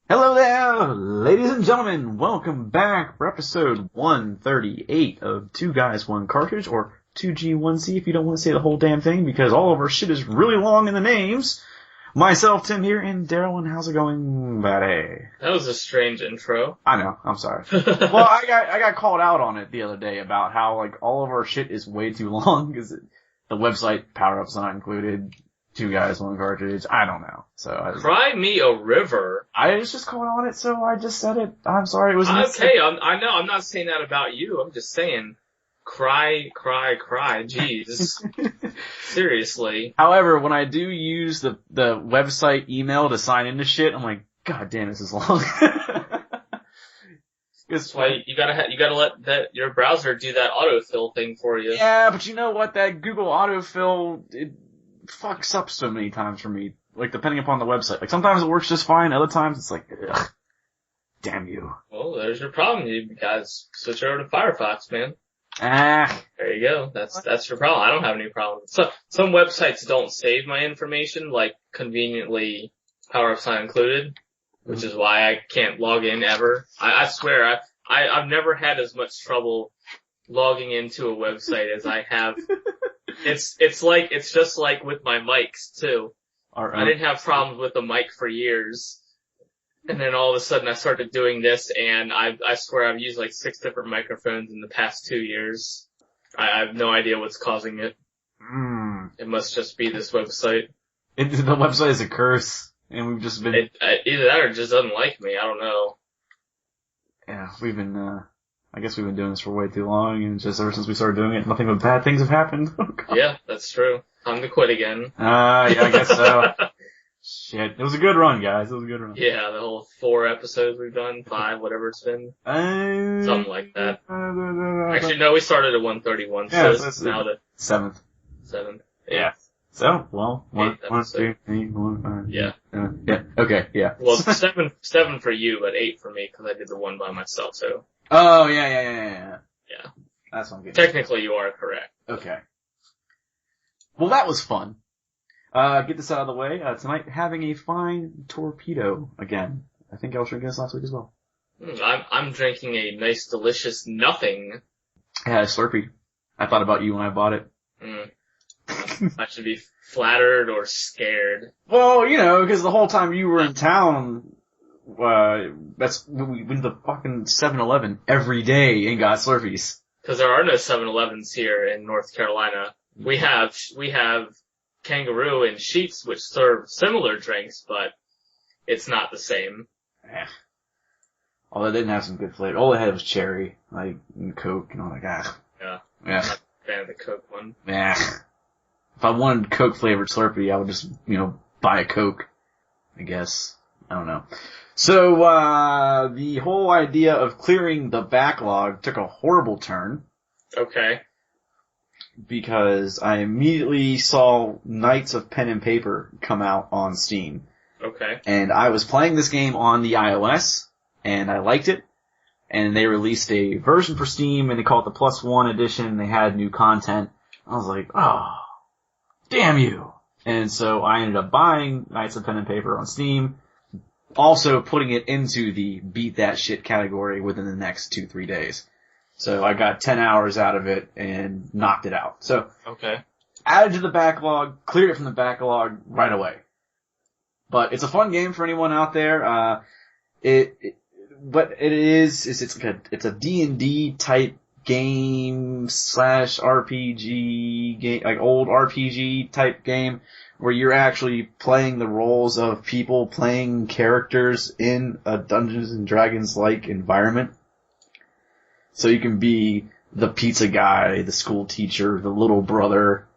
Hello there, ladies and gentlemen. Welcome back for episode 138 of Two Guys, One Cartridge, or 2G1C if you don't want to say the whole damn thing, because all of our shit is really long in the names. Myself, Tim here, and Daryl, and how's it going, buddy? That was a strange intro. I know, I'm sorry. Well, I got called out on it the other day about how, like, all of our shit is way too long, because the website power-up's not included. Two Guys, One Cartridge. I don't know. Cry me a river. I was just called on it, so I just said it. I'm sorry, it was okay. I know. I'm not saying that about you. I'm just saying, cry. Jeez, seriously. However, when I do use the website email to sign into shit, I'm like, God damn, this is long. That's why you gotta let your browser do that autofill thing for you. Yeah, but you know what? That Google autofill, it fucks up so many times for me. Like, depending upon the website. Like, sometimes it works just fine, other times it's like, ugh, damn you. Well, there's your problem. You guys switch over to Firefox, man. Ah. There you go. That's your problem. I don't have any problems. So, some websites don't save my information, like conveniently PowerUp's not included, which is why I can't log in ever. I swear, I've never had as much trouble logging into a website as I have. It's just like with my mics too. I didn't have problems with the mic for years. And then all of a sudden I started doing this, and I swear I've used like 6 different microphones in the past 2 years. I have no idea what's causing it. It must just be this website. The website is a curse, and we've just been... either that or it just doesn't like me, I don't know. Yeah, we've been, I guess we've been doing this for way too long, and just ever since we started doing it, nothing but bad things have happened. Oh, God. Yeah, that's true. Time to quit again. Yeah, I guess so. Shit. It was a good run, guys. It was a good run. Yeah, the whole 4 episodes we've done, 5, whatever it's been. Something like that. Actually, no, we started at 131, so it's now the 7th. 7th. Yeah. So, well, 1, 2, 3, 4, 5. Yeah. Yeah. Okay, yeah. Well, 7 for you, but 8 for me, because I did the one by myself, so. Oh, yeah. Yeah. That's what I'm getting. Technically, you are correct. Okay. Well, that was fun. Get this out of the way. Tonight, having a fine torpedo again. I think I was drinking this last week as well. I'm drinking a nice, delicious nothing. Yeah, a Slurpee. I thought about you when I bought it. I should be flattered or scared. Well, you know, because the whole time you were in town, we went to the fucking 7-Eleven every day and got Slurpees. Because there are no 7-Elevens here in North Carolina. We have Kangaroo and Sheetz, which serve similar drinks, but it's not the same. Yeah. Although they didn't have some good flavor. All they had was cherry, like, and Coke, and I'm like, ah. Yeah. Yeah. I'm not a fan of the Coke one. Nah. If I wanted Coke flavored Slurpee, I would just, buy a Coke, I guess. I don't know. So, the whole idea of clearing the backlog took a horrible turn. Okay. Because I immediately saw Knights of Pen and Paper come out on Steam. Okay. And I was playing this game on the iOS, and I liked it. And they released a version for Steam, and they called it the +1 edition, and they had new content. I was like, oh, damn you. And so I ended up buying Knights of Pen and Paper on Steam, also putting it into the beat that shit category within the next 2-3 days. So I got 10 hours out of it and knocked it out. So, okay. Added to the backlog, cleared it from the backlog right away. But it's a fun game for anyone out there. What it is it's a D&D type game / RPG game, like old RPG type game, where you're actually playing the roles of people playing characters in a Dungeons and Dragons like environment. So you can be the pizza guy, the school teacher, the little brother,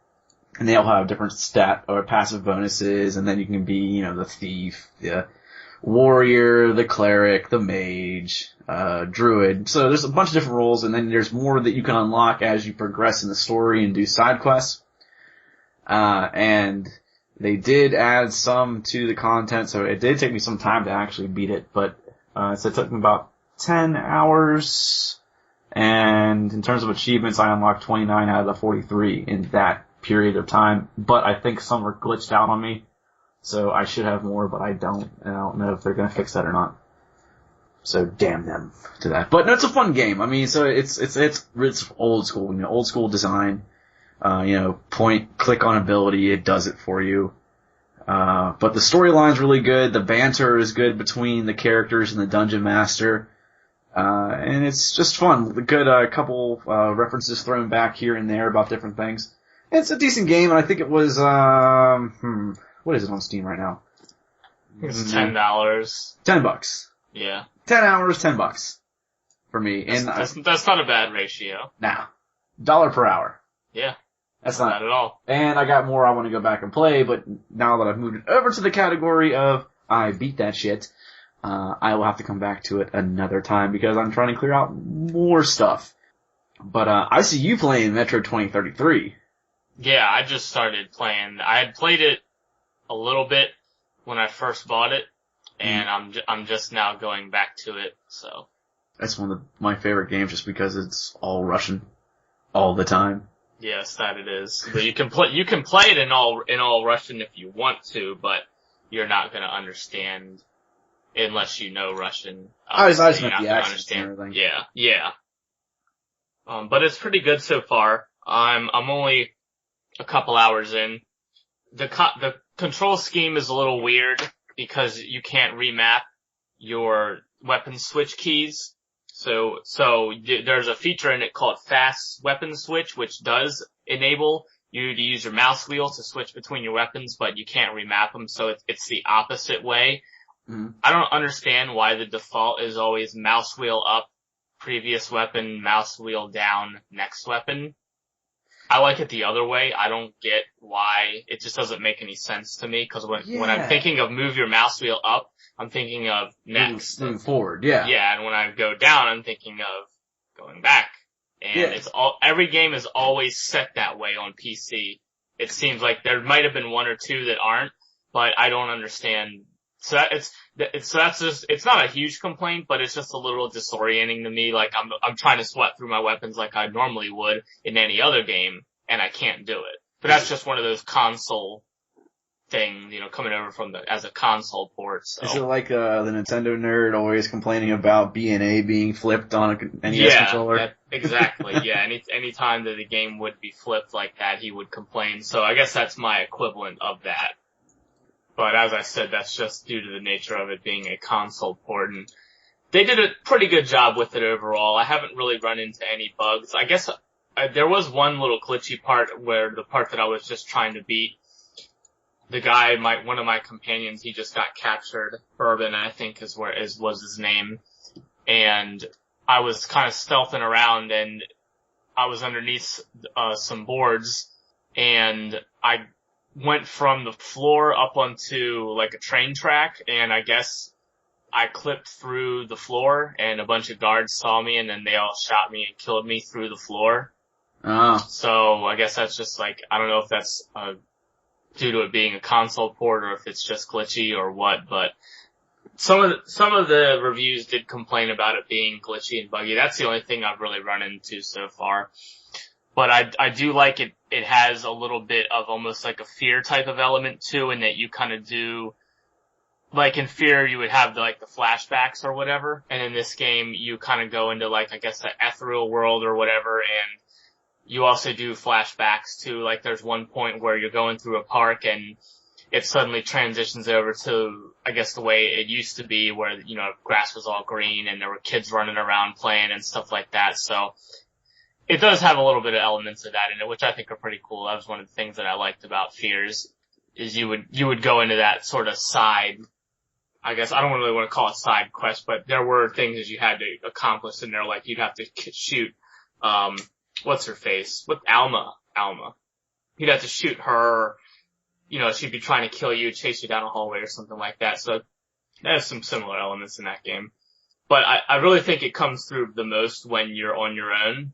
and they all have different stat or passive bonuses, and then you can be, the thief, the warrior, the cleric, the mage, druid. So there's a bunch of different roles, and then there's more that you can unlock as you progress in the story and do side quests. And they did add some to the content, so it did take me some time to actually beat it, but, so it took me about 10 hours. And in terms of achievements, I unlocked 29 out of the 43 in that period of time. But I think some were glitched out on me. So I should have more, but I don't. And I don't know if they're going to fix that or not. So damn them to that. But no, it's a fun game. I mean, so it's old school, you know, old school design. You know, point, click on ability, it does it for you. But the storyline's really good. The banter is good between the characters and the dungeon master. And it's just fun. Good, couple, references thrown back here and there about different things. It's a decent game, and I think it was, what is it on Steam right now? It's $10. $10. Yeah. 10 hours, $10 for me. That's not a bad ratio. Nah. $1 per hour. Yeah. That's not Not at all. And I got more I want to go back and play, but now that I've moved it over to the category of I beat that shit, I will have to come back to it another time because I'm trying to clear out more stuff. But I see you playing Metro 2033. Yeah, I just started playing. I had played it a little bit when I first bought it, and I'm just now going back to it. So that's one of my favorite games, just because it's all Russian, all the time. Yes, that it is. But you can play it in all Russian if you want to, but you're not going to understand unless you know Russian. I just meant the accents and everything. Yeah. But it's pretty good so far. I'm only a couple hours in. The control scheme is a little weird because you can't remap your weapon switch keys. So there's a feature in it called fast weapon switch, which does enable you to use your mouse wheel to switch between your weapons, but you can't remap them. So it's the opposite way. I don't understand why the default is always mouse wheel up, previous weapon, mouse wheel down, next weapon. I like it the other way. I don't get why. It just doesn't make any sense to me, because when I'm thinking of move your mouse wheel up, I'm thinking of next. Moving forward, yeah. Yeah, and when I go down, I'm thinking of going back. And every game is always set that way on PC. It seems like there might have been one or two that aren't, but I don't understand. So that's just, it's not a huge complaint, but it's just a little disorienting to me. Like I'm trying to sweat through my weapons like I normally would in any other game, and I can't do it. But that's just one of those console things, coming over as a console port. So. Is it like the Nintendo nerd always complaining about B and A being flipped on a NES controller? Exactly. Yeah, any time that the game would be flipped like that, he would complain. So I guess that's my equivalent of that. But as I said, that's just due to the nature of it being a console port, and they did a pretty good job with it overall. I haven't really run into any bugs. I guess there was one little glitchy part where the part that I was just trying to beat, the guy, one of my companions, he just got captured. Bourbon, I think, was his name. And I was kind of stealthing around, and I was underneath some boards, and I went from the floor up onto like a train track, and I guess I clipped through the floor, and a bunch of guards saw me, and then they all shot me and killed me through the floor. Oh. So I guess that's just like, I don't know if that's due to it being a console port or if it's just glitchy or what, but some of the reviews did complain about it being glitchy and buggy. That's the only thing I've really run into so far. But I do like it. It has a little bit of almost like a Fear type of element too, in that you kind of do, like in Fear you would have the flashbacks or whatever, and in this game you kind of go into I guess the ethereal world or whatever, and you also do flashbacks too. Like there's one point where you're going through a park and it suddenly transitions over to, I guess, the way it used to be, where grass was all green and there were kids running around playing and stuff like that. So it does have a little bit of elements of that in it, which I think are pretty cool. That was one of the things that I liked about Fears, is you would go into that sort of side, I guess, I don't really want to call it side quest, but there were things that you had to accomplish in there, like you'd have to shoot, what's her face? Alma. You'd have to shoot her, she'd be trying to kill you, chase you down a hallway or something like that. So there's some similar elements in that game. But I really think it comes through the most when you're on your own.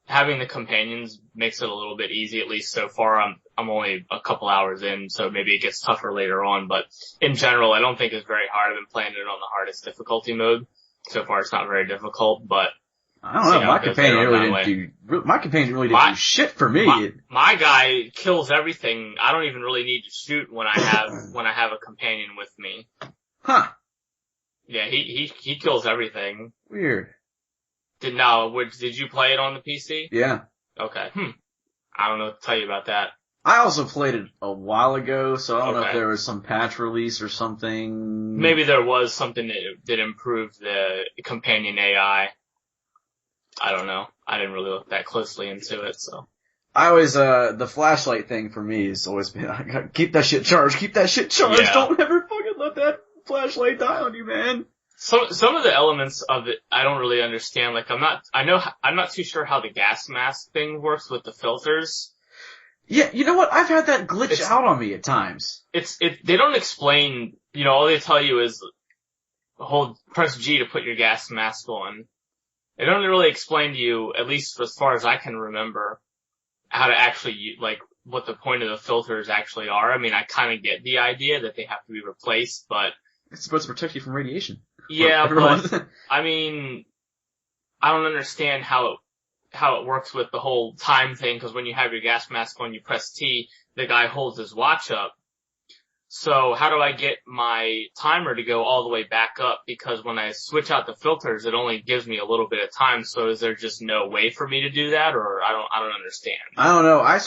Having the companions makes it a little bit easy, at least so far. I'm only a couple hours in, so maybe it gets tougher later on, but in general, I don't think it's very hard. I've been playing it on the hardest difficulty mode. So far, it's not very difficult, but I don't know. My companion really didn't do shit for me. My guy kills everything. I don't even really need to shoot when I have a companion with me. Huh. Yeah, he kills everything. Weird. Did you play it on the PC? Yeah. Okay. I don't know what to tell you about that. I also played it a while ago, so I don't know if there was some patch release or something. Maybe there was something that improved the companion AI. I don't know. I didn't really look that closely into it, so. I always, the flashlight thing for me has always been, I gotta keep that shit charged, Yeah. Don't ever fucking let that flashlight die on you, man. Some of the elements of it I don't really understand. Like I'm not too sure how the gas mask thing works with the filters. Yeah, you know what? I've had that glitch out on me at times. They don't explain, all they tell you is press G to put your gas mask on. They don't really explain to you, at least as far as I can remember, how to actually, what the point of the filters actually are. I mean, I kind of get the idea that they have to be replaced, but... It's supposed to protect you from radiation. Yeah, but, I mean, I don't understand how it works with the whole time thing, because when you have your gas mask on, you press T, the guy holds his watch up. So how do I get my timer to go all the way back up? Because when I switch out the filters, it only gives me a little bit of time. So is there just no way for me to do that, or I don't understand? I don't know. I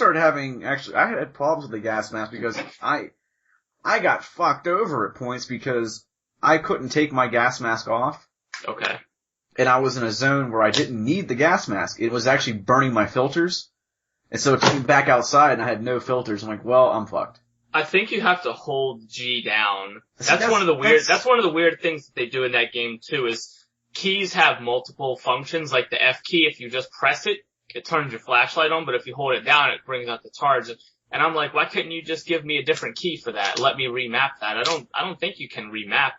had problems with the gas mask because I got fucked over at points because I couldn't take my gas mask off. Okay. And I was in a zone where I didn't need the gas mask. It was actually burning my filters. And so it took me back outside and I had no filters. I'm like, well, I'm fucked. I think you have to hold G down. That's one of the weird things that they do in that game too, is keys have multiple functions. Like the F key, if you just press it, it turns your flashlight on, but if you hold it down, it brings out the charge. And I'm like, why couldn't you just give me a different key for that? Let me remap that. I don't think you can remap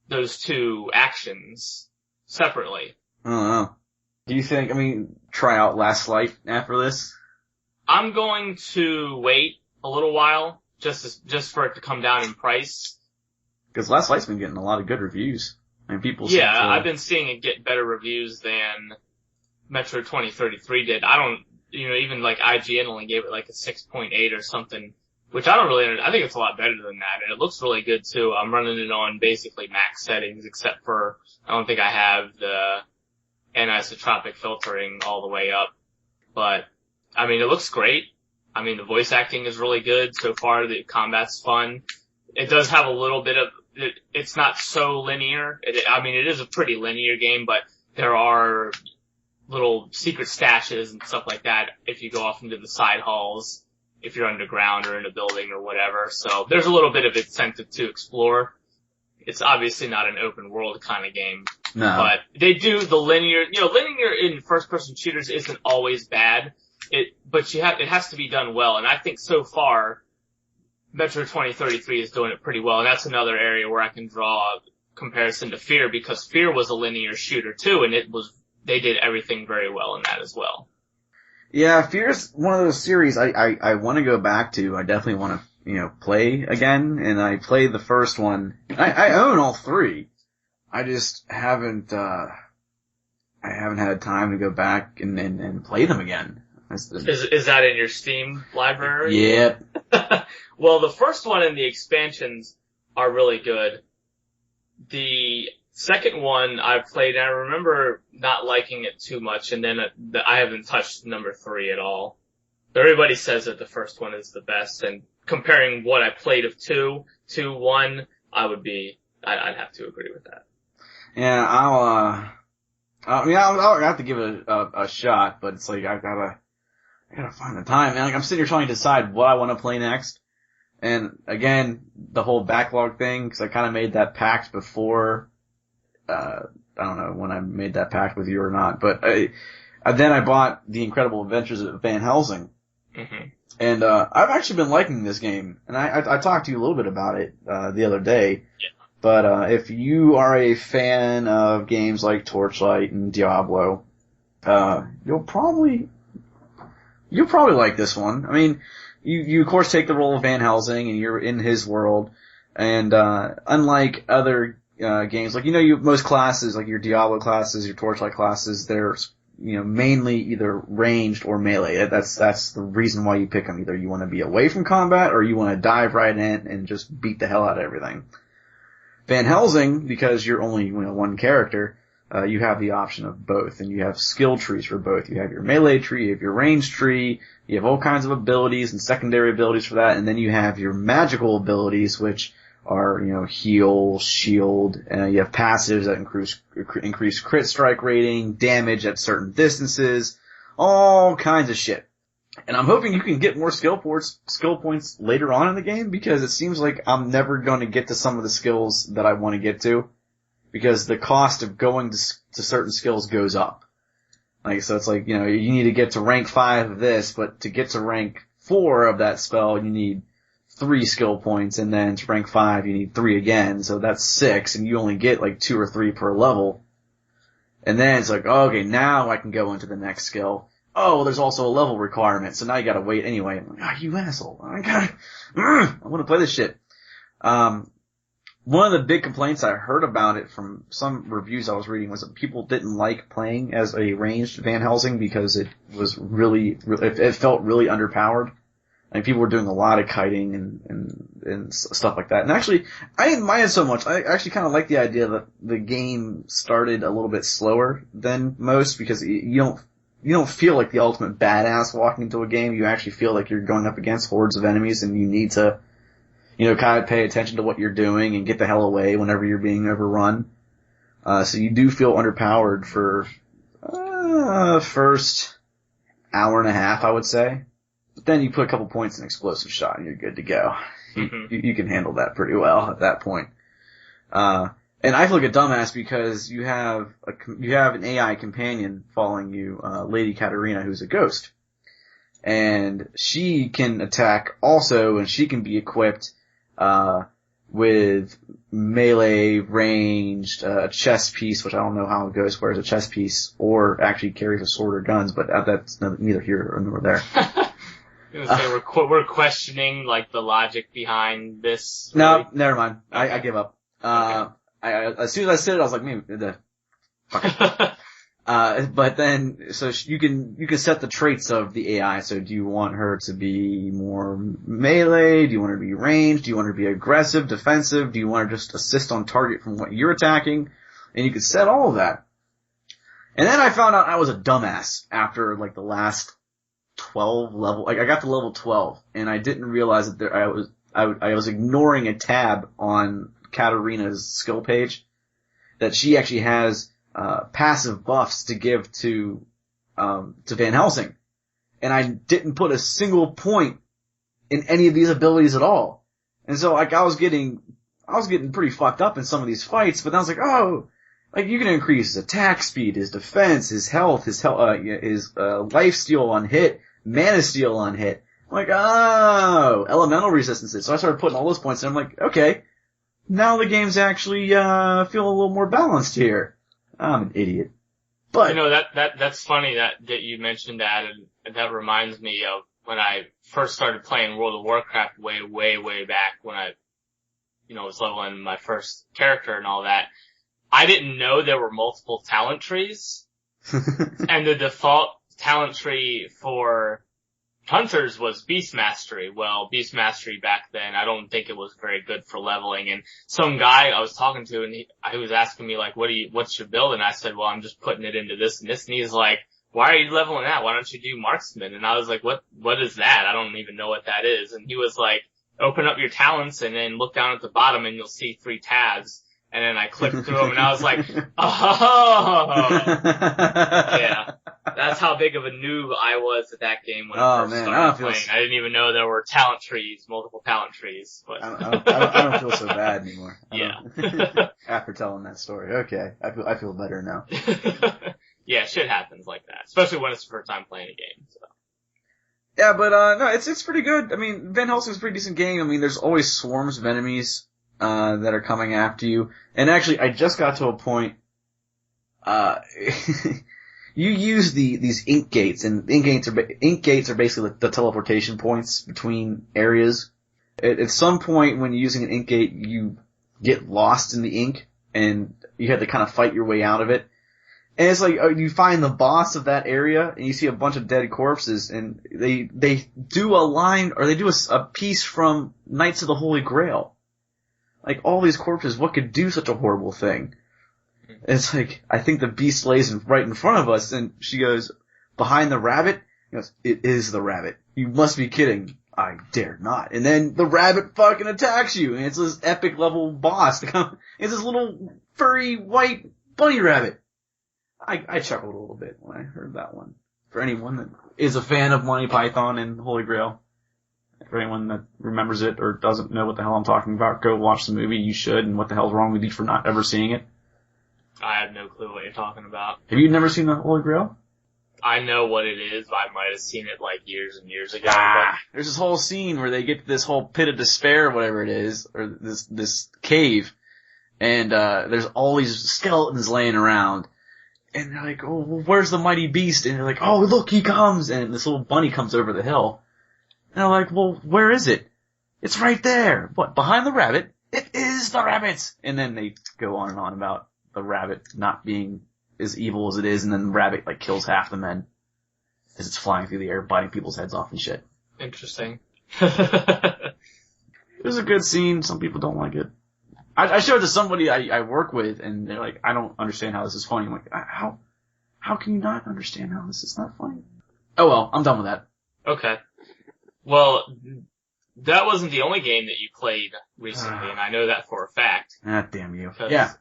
those two actions separately. I don't know. Do you think, try out Last Light after this? I'm going to wait a little while. Just for it to come down in price. Because Last Light's been getting a lot of good reviews. People I've been seeing it get better reviews than Metro 2033 did. I don't, even like IGN only gave it like a 6.8 or something, which I think it's a lot better than that, and it looks really good too. I'm running it on basically max settings, except for, I don't think I have the anisotropic filtering all the way up. But, it looks great. The voice acting is really good so far. The combat's fun. It does have a little bit of, it's not so linear. It is a pretty linear game, but there are little secret stashes and stuff like that if you go off into the side halls, if you're underground or in a building or whatever. So there's a little bit of incentive to explore. It's obviously not an open world kind of game. No. But they do the linear in first person shooters isn't always bad. It has to be done well, and I think so far, Metro 2033 is doing it pretty well, and that's another area where I can draw a comparison to Fear, because Fear was a linear shooter too, and they did everything very well in that as well. Yeah, Fear's one of those series I want to go back to. I definitely want to, play again, and I played the first one. I own all three. I just haven't had time to go back and play them again. Is that in your Steam library? Yep. Well, the first one and the expansions are really good. The second one I've played, and I remember not liking it too much, and then I haven't touched number 3 at all. But everybody says that the first one is the best, and comparing what I played of 2 to 1, I'd have to agree with that. Yeah, I'll have to give it a shot, but it's like I gotta find the time, man. Like, I'm sitting here trying to decide what I want to play next. And again, the whole backlog thing, because I kind of made that pact before, I don't know when I made that pact with you or not, but then I bought The Incredible Adventures of Van Helsing. Mm-hmm. And, I've actually been liking this game. And I talked to you a little bit about it, the other day. Yeah. But, if you are a fan of games like Torchlight and Diablo, you'll probably like this one. You of course take the role of Van Helsing and you're in his world, and unlike other games, like, most classes, like your Diablo classes, your Torchlight classes, they're, mainly either ranged or melee. That's the reason why you pick them. Either you want to be away from combat or you want to dive right in and just beat the hell out of everything. Van Helsing, because you're only, one character, you have the option of both, and you have skill trees for both. You have your melee tree, you have your range tree, you have all kinds of abilities and secondary abilities for that, and then you have your magical abilities, which are, heal, shield, and you have passives that increase crit strike rating, damage at certain distances, all kinds of shit. And I'm hoping you can get more skill points later on in the game, because it seems like I'm never going to get to some of the skills that I want to get to, because the cost of going to certain skills goes up. So it's like, you need to get to rank 5 of this, but to get to rank 4 of that spell, you need 3 skill points, and then to rank 5, you need 3 again, so that's 6, and you only get like 2 or 3 per level. And then it's like, okay, now I can go into the next skill. Oh, well, there's also a level requirement, so now you gotta wait anyway. I'm like, you asshole. I wanna play this shit. One of the big complaints I heard about it from some reviews I was reading was that people didn't like playing as a ranged Van Helsing because it was it felt really underpowered. People were doing a lot of kiting and stuff like that. And actually, I didn't mind it so much. I actually kind of like the idea that the game started a little bit slower than most, because you don't feel like the ultimate badass walking into a game. You actually feel like you're going up against hordes of enemies, and you need to, kind of pay attention to what you're doing and get the hell away whenever you're being overrun. So you do feel underpowered for first hour and a half, I would say. But then you put a couple points in explosive shot and you're good to go. You can handle that pretty well at that point. And I feel like a dumbass because you have an AI companion following you, Lady Katarina, who's a ghost. And she can attack also, and she can be equipped, with melee, ranged, chest piece, which I don't know how it goes, wears a chest piece, or actually carries a sword or guns, but that's neither here nor there. We're questioning, like, the logic behind this. No, never mind. I give up. Okay. As soon as I said it, I was like, maybe fuck it. But then, so you can set the traits of the AI. So do you want her to be more melee? Do you want her to be ranged? Do you want her to be aggressive, defensive? Do you want her to just assist on target from what you're attacking? And you can set all of that. And then I found out I was a dumbass after, like, the last 12 level, like, I got to level 12, and I didn't realize that I was ignoring a tab on Katarina's skill page, that she actually has passive buffs to give to Van Helsing. And I didn't put a single point in any of these abilities at all. And so, like, I was getting pretty fucked up in some of these fights, but then I was like, oh, like, you can increase his attack speed, his defense, his health, his life steal on hit, mana steal on hit. I'm like, oh, elemental resistances. So I started putting all those points in. I'm like, okay, now the game's actually feel a little more balanced here. I'm an idiot. But that's funny that you mentioned that, and that reminds me of when I first started playing World of Warcraft way back when I was leveling my first character and all that. I didn't know there were multiple talent trees. And the default talent tree for Hunters was Beast Mastery. Well, Beast Mastery back then, I don't think it was very good for leveling. And some guy I was talking to, and he was asking me, like, what's your build? And I said, well, I'm just putting it into this and this. And he's like, why are you leveling that? Why don't you do Marksman? And I was like, what is that? I don't even know what that is. And he was like, open up your talents and then look down at the bottom and you'll see 3 tabs. And then I clicked through them and I was like, oh, yeah. That's how big of a noob I was at that game when I first started playing. I didn't even know there were talent trees, multiple talent trees. But I don't feel so bad anymore. Yeah. After telling that story. Okay. I feel better now. Yeah, shit happens like that. Especially when it's the first time playing a game, so. Yeah, but, no, it's pretty good. I mean, Van Helsing's a pretty decent game. I mean, there's always swarms of enemies that are coming after you. And actually, I just got to a point, you use these ink gates, and ink gates are basically the teleportation points between areas. At some point when you're using an ink gate, you get lost in the ink, and you had to kind of fight your way out of it. And it's like, you find the boss of that area, and you see a bunch of dead corpses, and they do a line, or they do a piece from Knights of the Holy Grail. Like, all these corpses, what could do such a horrible thing? It's like, I think the beast lays right in front of us, and she goes, behind the rabbit? He goes, it is the rabbit. You must be kidding. I dare not. And then the rabbit fucking attacks you, and it's this epic level boss. It's this little furry white bunny rabbit. I chuckled a little bit when I heard that one. For anyone that is a fan of Monty Python and Holy Grail. For anyone that remembers it or doesn't know what the hell I'm talking about, go watch the movie. You should. And what the hell's wrong with you for not ever seeing it? I have no clue what you're talking about. Have you never seen the Holy Grail? I know what it is. I might have seen it like years and years ago. There's this whole scene where they get to this whole pit of despair or whatever it is, or this cave, and there's all these skeletons laying around. And they're like, oh, well, where's the mighty beast? And they're like, oh, look, he comes! And this little bunny comes over the hill. And they're like, well, where is it? It's right there. What, behind the rabbit? It is the rabbit! And then they go on and on about the rabbit not being as evil as it is, and then the rabbit, like, kills half the men as it's flying through the air, biting people's heads off and shit. Interesting. It was a good scene. Some people don't like it. I showed it to somebody I work with, and they're like, I don't understand how this is funny. I'm like, how can you not understand how this is not funny? Oh well, I'm done with that. Okay. Well, that wasn't the only game that you played recently, and I know that for a fact. Ah, damn you. Yeah.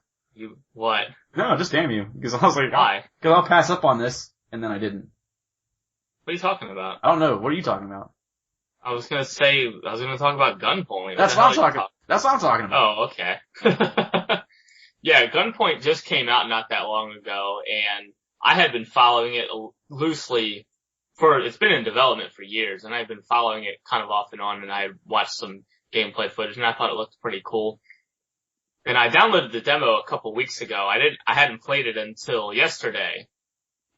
What? No, just damn you. Because I was like, why? Because I'll pass up on this, and then I didn't. What are you talking about? I don't know. What are you talking about? I was gonna talk about Gunpoint. That's what I'm talking about. Oh, okay. Yeah, Gunpoint just came out not that long ago, and I had been following it loosely it's been in development for years, and I've been following it kind of off and on, and I watched some gameplay footage, and I thought it looked pretty cool. And I downloaded the demo a couple weeks ago. I hadn't played it until yesterday.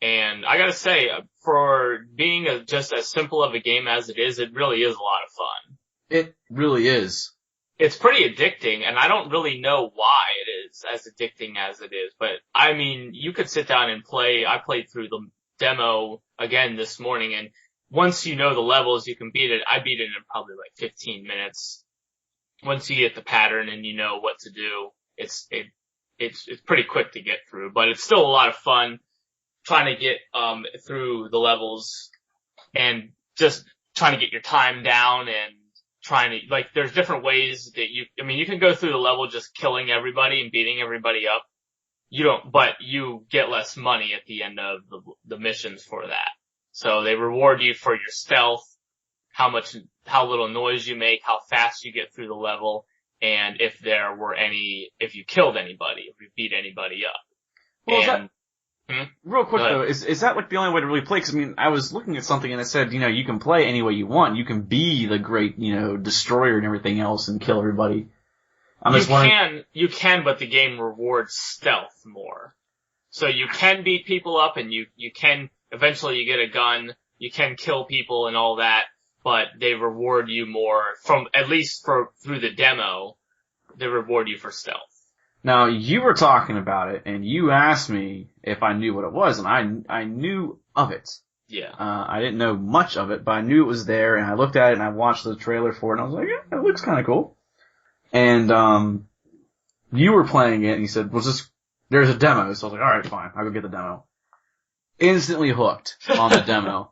And I gotta say, for being just as simple of a game as it really is a lot of fun. It really is. It's pretty addicting, and I don't really know why it is as addicting as it is, but I mean, you could sit down and play. I played through the demo again this morning, and once you know the levels, you can beat it. I beat it in probably like 15 minutes. Once you get the pattern and you know what to do, it's pretty quick to get through, but it's still a lot of fun trying to get through the levels and just trying to get your time down and trying to, like, there's different ways that you can go through the level just killing everybody and beating everybody up. But you get less money at the end of the missions for that. So they reward you for your stealth, how little noise you make, how fast you get through the level, and if you killed anybody, if you beat anybody up. Well, real quick though, is that like the only way to really play? Because I mean, I was looking at something and it said, you can play any way you want. You can be the great, destroyer and everything else and kill everybody. You can, but the game rewards stealth more. So you can beat people up, and you can eventually you get a gun, you can kill people and all that, but they reward you more through the demo. They reward you for stealth. Now, you were talking about it, and you asked me if I knew what it was, and I knew of it. Yeah. I didn't know much of it, but I knew it was there, and I looked at it, and I watched the trailer for it, and I was like, yeah, it looks kind of cool. And, you were playing it, and you said, there's a demo, so I was like, alright, fine, I'll go get the demo. Instantly hooked on the demo.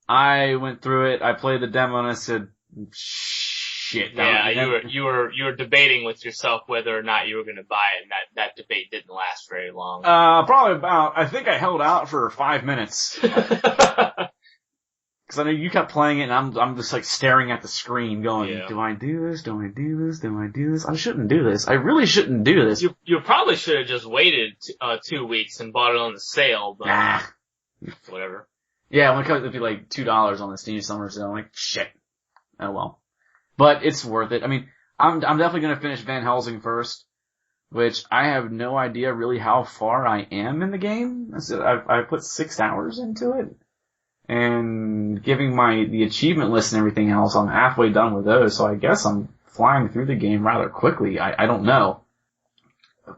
I went through it, I played the demo, and I said, shit. Yeah, you were debating with yourself whether or not you were gonna buy it, and that debate didn't last very long. I think I held out for 5 minutes. Cause I know you kept playing it, and I'm just like staring at the screen going, Do I do this? Do I do this? Do I do this? I shouldn't do this. I really shouldn't do this. You probably should have just waited 2 weeks and bought it on the sale, but whatever. Yeah, when it comes, it'd be like $2 on the Steam Summer Sale. I'm like, shit. Oh well. But it's worth it. I mean, I'm definitely gonna finish Van Helsing first, which I have no idea really how far I am in the game. I put 6 hours into it. And giving the achievement list and everything else, I'm halfway done with those, so I guess I'm flying through the game rather quickly. I don't know.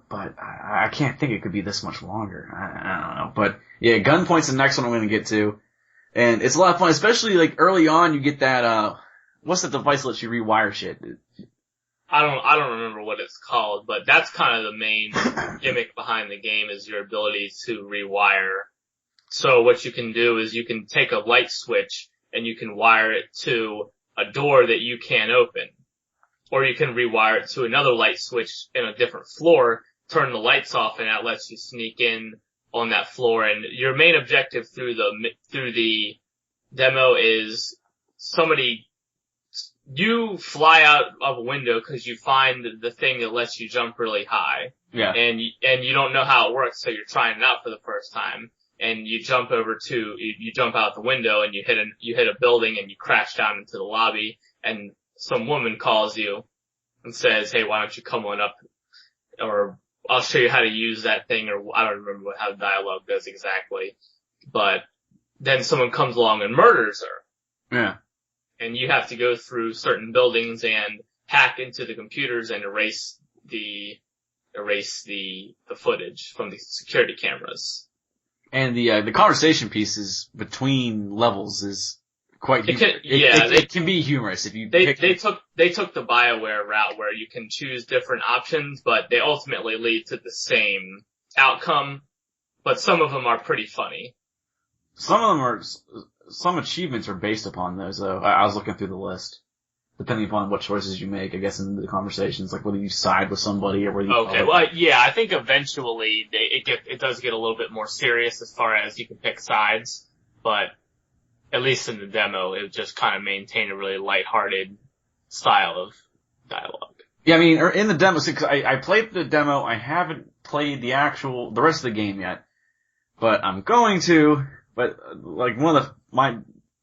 but I can't think it could be this much longer. I don't know. But yeah, Gunpoint's the next one I'm going to get to. And it's a lot of fun, especially like early on you get that, what's the device that lets you rewire shit? I don't remember what it's called, but that's kind of the main gimmick behind the game is your ability to rewire. So what you can do is you can take a light switch and you can wire it to a door that you can't open. Or you can rewire it to another light switch in a different floor, turn the lights off, and that lets you sneak in on that floor. And your main objective through the demo is you fly out of a window because you find the thing that lets you jump really high. Yeah. And you don't know how it works, so you're trying it out for the first time. And you jump you jump out the window and you hit a building and you crash down into the lobby, and some woman calls you and says, hey, why don't you come on up, or I'll show you how to use that thing, or I don't remember how the dialogue goes exactly. But then someone comes along and murders her. Yeah. And you have to go through certain buildings and hack into the computers and erase the footage from the security cameras. And the conversation pieces between levels is quite it can be humorous if you they took the BioWare route where you can choose different options, but they ultimately lead to the same outcome. But some of them are pretty funny. Some achievements are based upon those though. I was looking through the list. Depending upon what choices you make, I guess, in the conversations, like whether you side with somebody or whether you... Okay, well, yeah, I think eventually it does get a little bit more serious as far as you can pick sides, but at least in the demo, it just kind of maintained a really lighthearted style of dialogue. Yeah, I mean, in the demo, because I played the demo, I haven't played the rest of the game yet, but I'm going to, but like one of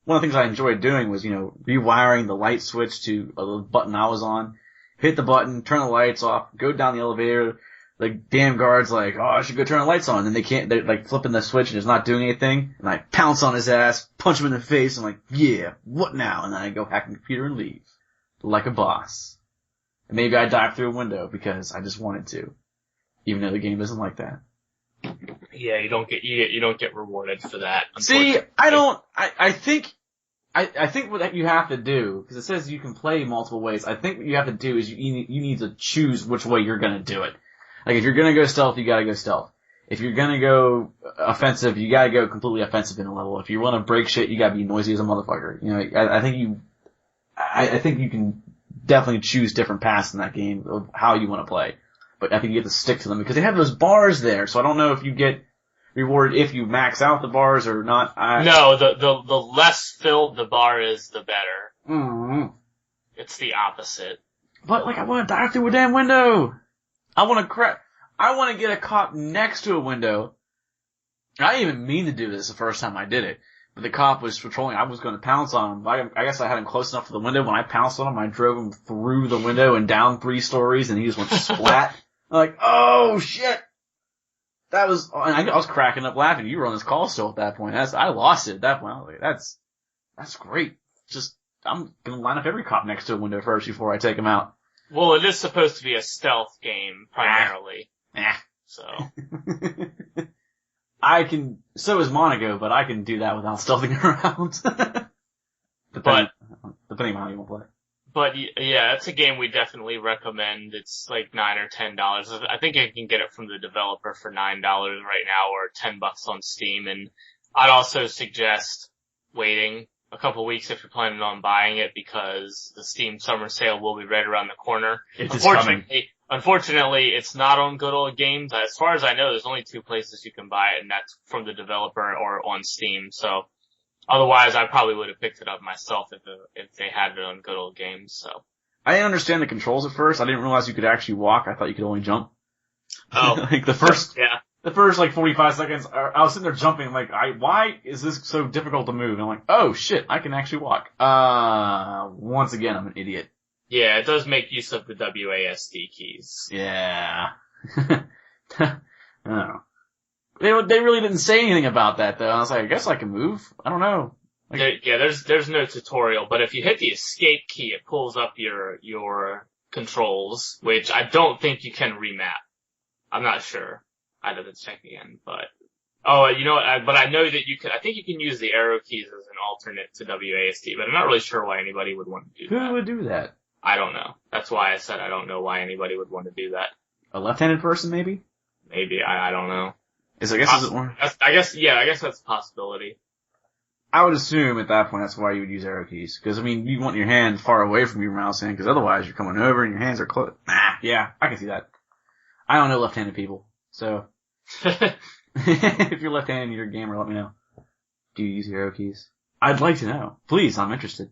the things I enjoyed doing was, rewiring the light switch to a button I was on, hit the button, turn the lights off, go down the elevator, like, damn guard's like, oh, I should go turn the lights on, and they're like flipping the switch and it's not doing anything, and I pounce on his ass, punch him in the face, I'm like, yeah, what now? And then I go hack the computer and leave. Like a boss. And maybe I dive through a window because I just wanted to. Even though the game isn't like that. Yeah, you don't get rewarded for that. See, I think what you have to do, because it says you can play multiple ways, I think what you have to do is you need to choose which way you're gonna do it. Like, if you're gonna go stealth, you gotta go stealth. If you're gonna go offensive, you gotta go completely offensive in a level. If you wanna break shit, you gotta be noisy as a motherfucker. I think you can definitely choose different paths in that game of how you wanna play. But I think you have to stick to them, because they have those bars there, so I don't know if you get rewarded if you max out the bars or not. No, the less filled the bar is, the better. Mm-hmm. It's the opposite. But, like, I want to dive through a damn window. I want to get a cop next to a window. I didn't even mean to do this the first time I did it. But the cop was patrolling. I was going to pounce on him. I guess I had him close enough to the window. When I pounced on him, I drove him through the window and down 3 stories, and he just went splat. I'm like, oh shit! I was cracking up laughing. You were on this call still at that point. I lost it at that point. I was like, that's great. Just, I'm gonna line up every cop next to a window first before I take him out. Well, it is supposed to be a stealth game, primarily. So. So is Monaco, but I can do that without stealthing around. Depending on how you want to play. But yeah, it's a game we definitely recommend. It's like $9 or $10. I think you can get it from the developer for $9 right now, or $10 on Steam. And I'd also suggest waiting a couple weeks if you're planning on buying it, because the Steam summer sale will be right around the corner. It's coming. Unfortunately, it's not on Good Old Games. As far as I know, there's only 2 places you can buy it, and that's from the developer or on Steam. So. Otherwise, I probably would have picked it up myself if they had it on Good Old Games. So I didn't understand the controls at first. I didn't realize you could actually walk. I thought you could only jump. Oh, like the first 45 seconds, I was sitting there jumping. Like, why is this so difficult to move? And I'm like, oh shit, I can actually walk. Once again, I'm an idiot. Yeah, it does make use of the WASD keys. Yeah. Oh. They really didn't say anything about that though. I was like, I guess I can move. I don't know. There's no tutorial, but if you hit the escape key, it pulls up your controls, which I don't think you can remap. I'm not sure. I'd have to check again, but. Oh, you know what? But I know that I think you can use the arrow keys as an alternate to WASD, but I'm not really sure why anybody would want to do that. Who would do that? I don't know. That's why I said I don't know why anybody would want to do that. A left-handed person, maybe? Maybe. I don't know. I guess that's a possibility. I would assume at that point that's why you would use arrow keys. Because, I mean, you want your hand far away from your mouse hand, because otherwise you're coming over and your hands are close. Yeah, I can see that. I don't know left-handed people, so. If you're left-handed and you're a gamer, let me know. Do you use your arrow keys? I'd like to know. Please, I'm interested.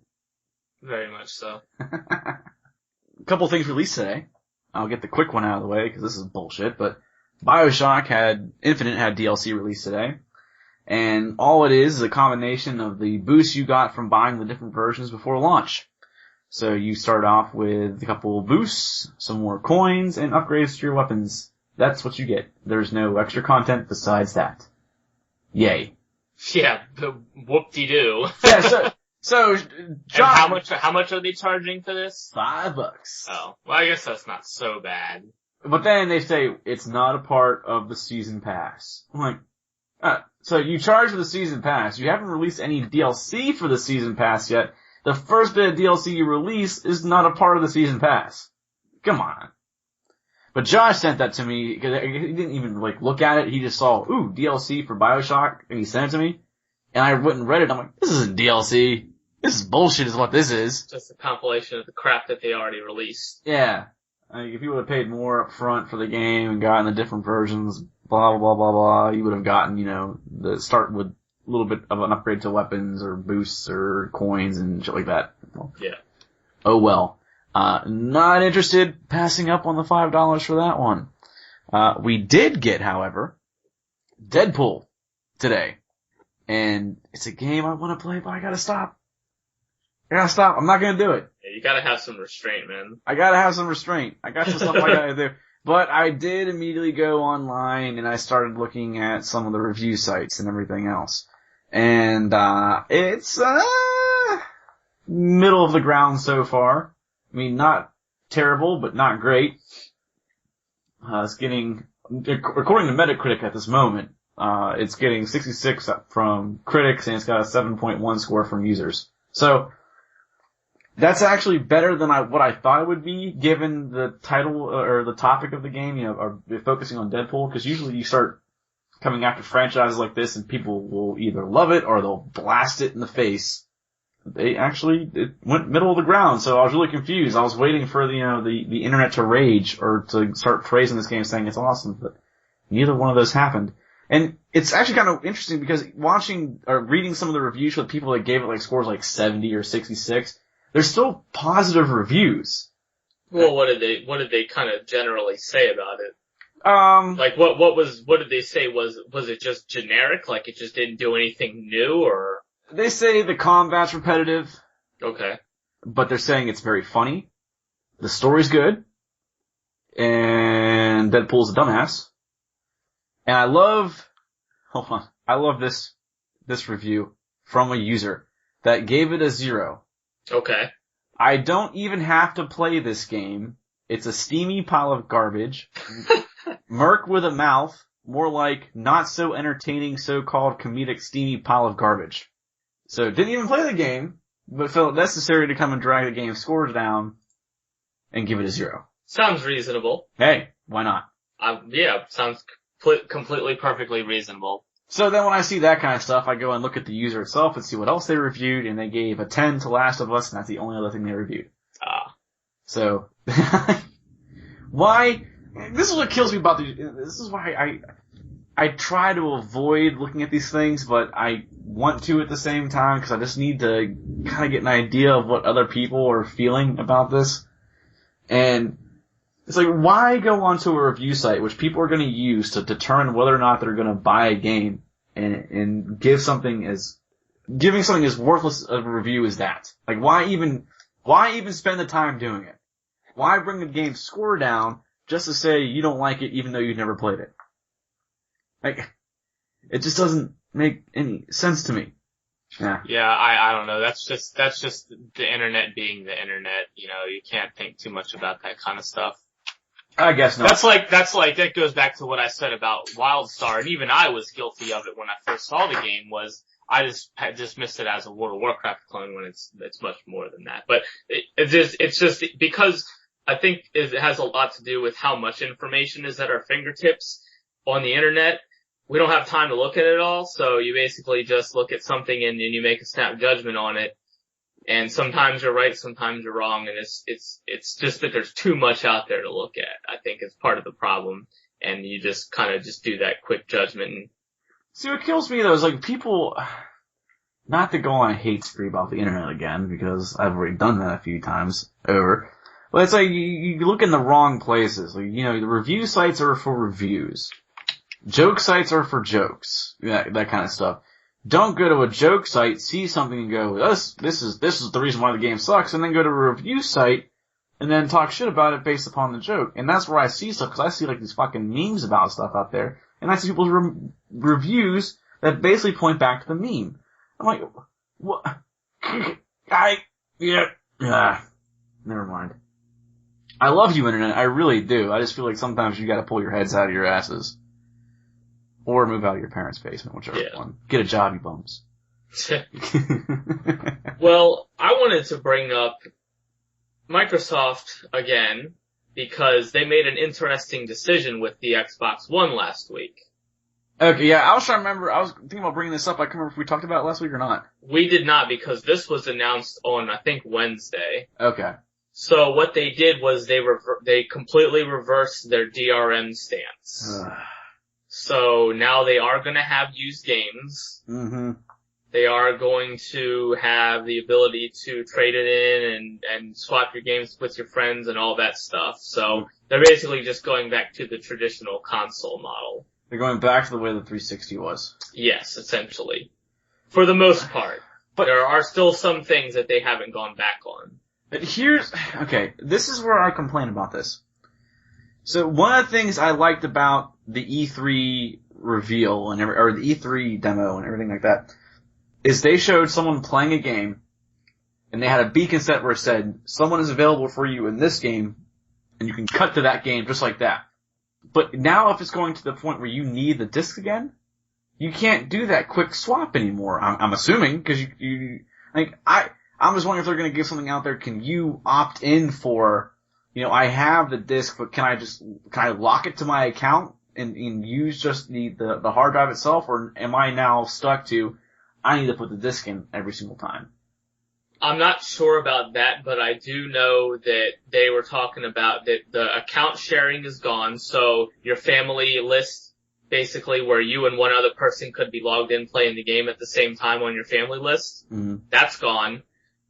Very much so. A couple things released today. I'll get the quick one out of the way, because this is bullshit, but BioShock Infinite had DLC released today. And all it is a combination of the boosts you got from buying the different versions before launch. So you start off with a couple of boosts, some more coins, and upgrades to your weapons. That's what you get. There's no extra content besides that. Yay. Yeah, whoop-de-doo. Yeah, so, John. And how much are they charging for this? $5. Oh, well I guess that's not so bad. But then they say it's not a part of the season pass. I'm like, so you charge for the season pass. You haven't released any DLC for the season pass yet. The first bit of DLC you release is not a part of the season pass. Come on. But Josh sent that to me, because he didn't even, look at it. He just saw, DLC for BioShock, and he sent it to me. And I went and read it. I'm like, this isn't DLC. This is bullshit is what this is. Just a compilation of the crap that they already released. Yeah. If you would have paid more up front for the game and gotten the different versions, blah, blah, blah, blah, you would have gotten, the start with a little bit of an upgrade to weapons or boosts or coins and shit like that. Yeah. Oh well. Not interested passing up on the $5 for that one. We did get, however, Deadpool today. And it's a game I want to play, but I gotta stop. I'm not gonna do it. Yeah, you gotta have some restraint, man. I gotta have some restraint. I got some stuff I gotta do. But I did immediately go online and I started looking at some of the review sites and everything else. And, it's, middle of the ground so far. I mean, not terrible, but not great. It's getting, according to Metacritic at this moment, it's getting 66 from critics and it's got a 7.1 score from users. So, that's actually better than what I thought it would be, given the title, or the topic of the game, or focusing on Deadpool, because usually you start coming after franchises like this and people will either love it or they'll blast it in the face. It went middle of the ground, so I was really confused. I was waiting for the internet to rage or to start praising this game saying it's awesome, but neither one of those happened. And it's actually kind of interesting because watching or reading some of the reviews for the people that gave it scores 70 or 66, there's still positive reviews. Well, what did they kind of generally say about it? What did they say? Was it just generic? It just didn't do anything new, or? They say the combat's repetitive. Okay. But they're saying it's very funny. The story's good. And Deadpool's a dumbass. And I love this review from a user that gave it a 0. Okay. I don't even have to play this game. It's a steamy pile of garbage. Merc with a mouth. More like not so entertaining so-called comedic steamy pile of garbage. So didn't even play the game, but felt it necessary to come and drag the game's scores down and give it a 0. Sounds reasonable. Hey, why not? Yeah, sounds completely perfectly reasonable. So then when I see that kind of stuff, I go and look at the user itself and see what else they reviewed, and they gave a 10 to Last of Us, and that's the only other thing they reviewed. So, why? This is what kills me about this is why I try to avoid looking at these things, but I want to at the same time, because I just need to kind of get an idea of what other people are feeling about this. And it's why go onto a review site, which people are going to use to determine whether or not they're going to buy a game, and giving something as worthless of a review as that? Why even spend the time doing it? Why bring the game's score down just to say you don't like it even though you've never played it? It just doesn't make any sense to me. Yeah. Yeah, I don't know. That's just the internet being the internet. You can't think too much about that kind of stuff. I guess not. That goes back to what I said about WildStar, and even I was guilty of it when I first saw the game. Was I just dismissed it as a World of Warcraft clone when it's much more than that. But it's just because I think it has a lot to do with how much information is at our fingertips on the internet. We don't have time to look at it all, so you basically just look at something and you make a snap judgment on it. And sometimes you're right, sometimes you're wrong, and it's just that there's too much out there to look at. I think it's part of the problem, and you just kind of just do that quick judgment. And see, what kills me though is like people, not to go on a hate spree about the internet again, because I've already done that a few times over, but it's like you look in the wrong places. Like, you know, the review sites are for reviews. Joke sites are for jokes. That kind of stuff. Don't go to a joke site, see something and go, this is the reason why the game sucks, and then go to a review site and then talk shit about it based upon the joke. And that's where I see stuff, because I see like these fucking memes about stuff out there, and I see people's reviews that basically point back to the meme. I'm like, what? Never mind. I love you, internet. I really do. I just feel like sometimes you gotta pull your heads out of your asses. Or move out of your parents' basement, whichever one. Get a job, you bums. Well, I wanted to bring up Microsoft again, because they made an interesting decision with the Xbox One last week. Okay, yeah, I was trying to remember, I was thinking about bringing this up, I can't remember if we talked about it last week or not. We did not, because this was announced on, I think, Wednesday. Okay. So what they did was they completely reversed their DRM stance. So now they are going to have used games. Mm-hmm. They are going to have the ability to trade it in and swap your games with your friends and all that stuff. So they're basically just going back to the traditional console model. They're going back to the way the 360 was. Yes, essentially. For the most part. But there are still some things that they haven't gone back on. But okay, this is where I complain about this. So one of the things I liked about the E3 reveal or the E3 demo and everything like that is they showed someone playing a game and they had a beacon set where it said, someone is available for you in this game, and you can cut to that game just like that. But now if it's going to the point where you need the disc again, you can't do that quick swap anymore, I'm assuming, because I'm just wondering if they're going to give something out there. Can you opt in for, I have the disc, but can I lock it to my account and use just the hard drive itself, or am I now stuck to, I need to put the disc in every single time? I'm not sure about that, but I do know that they were talking about that the account sharing is gone, so your family list, basically where you and one other person could be logged in playing the game at the same time on your family list, that's gone.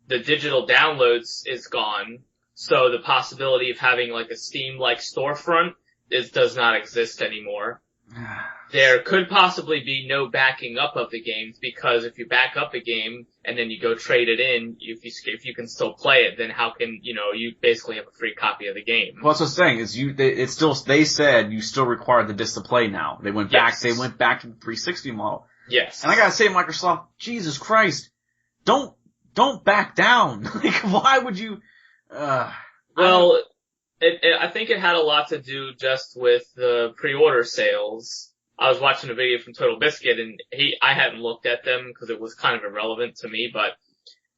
The digital downloads is gone, so the possibility of having like a Steam-like storefront does not exist anymore. There could possibly be no backing up of the games, because if you back up a game and then you go trade it in, if you can still play it, then how can, you basically have a free copy of the game. Well, that's what I'm saying, they said you still require the disc to play now. They went back to the 360 model. Yes. And I gotta say, Microsoft, Jesus Christ, don't back down. Like, why would you, Well, I think it had a lot to do just with the pre-order sales. I was watching a video from Total Biscuit, and I hadn't looked at them because it was kind of irrelevant to me, but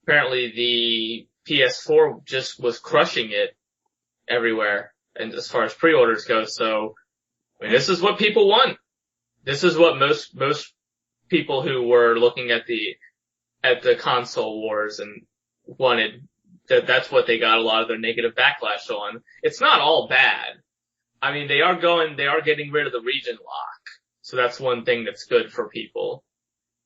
apparently the PS4 just was crushing it everywhere, and as far as pre-orders go, so, this is what people want. This is what most people who were looking at the console wars and wanted, that's what they got a lot of their negative backlash on. It's not all bad. I mean, they are getting rid of the region lock. So that's one thing that's good for people.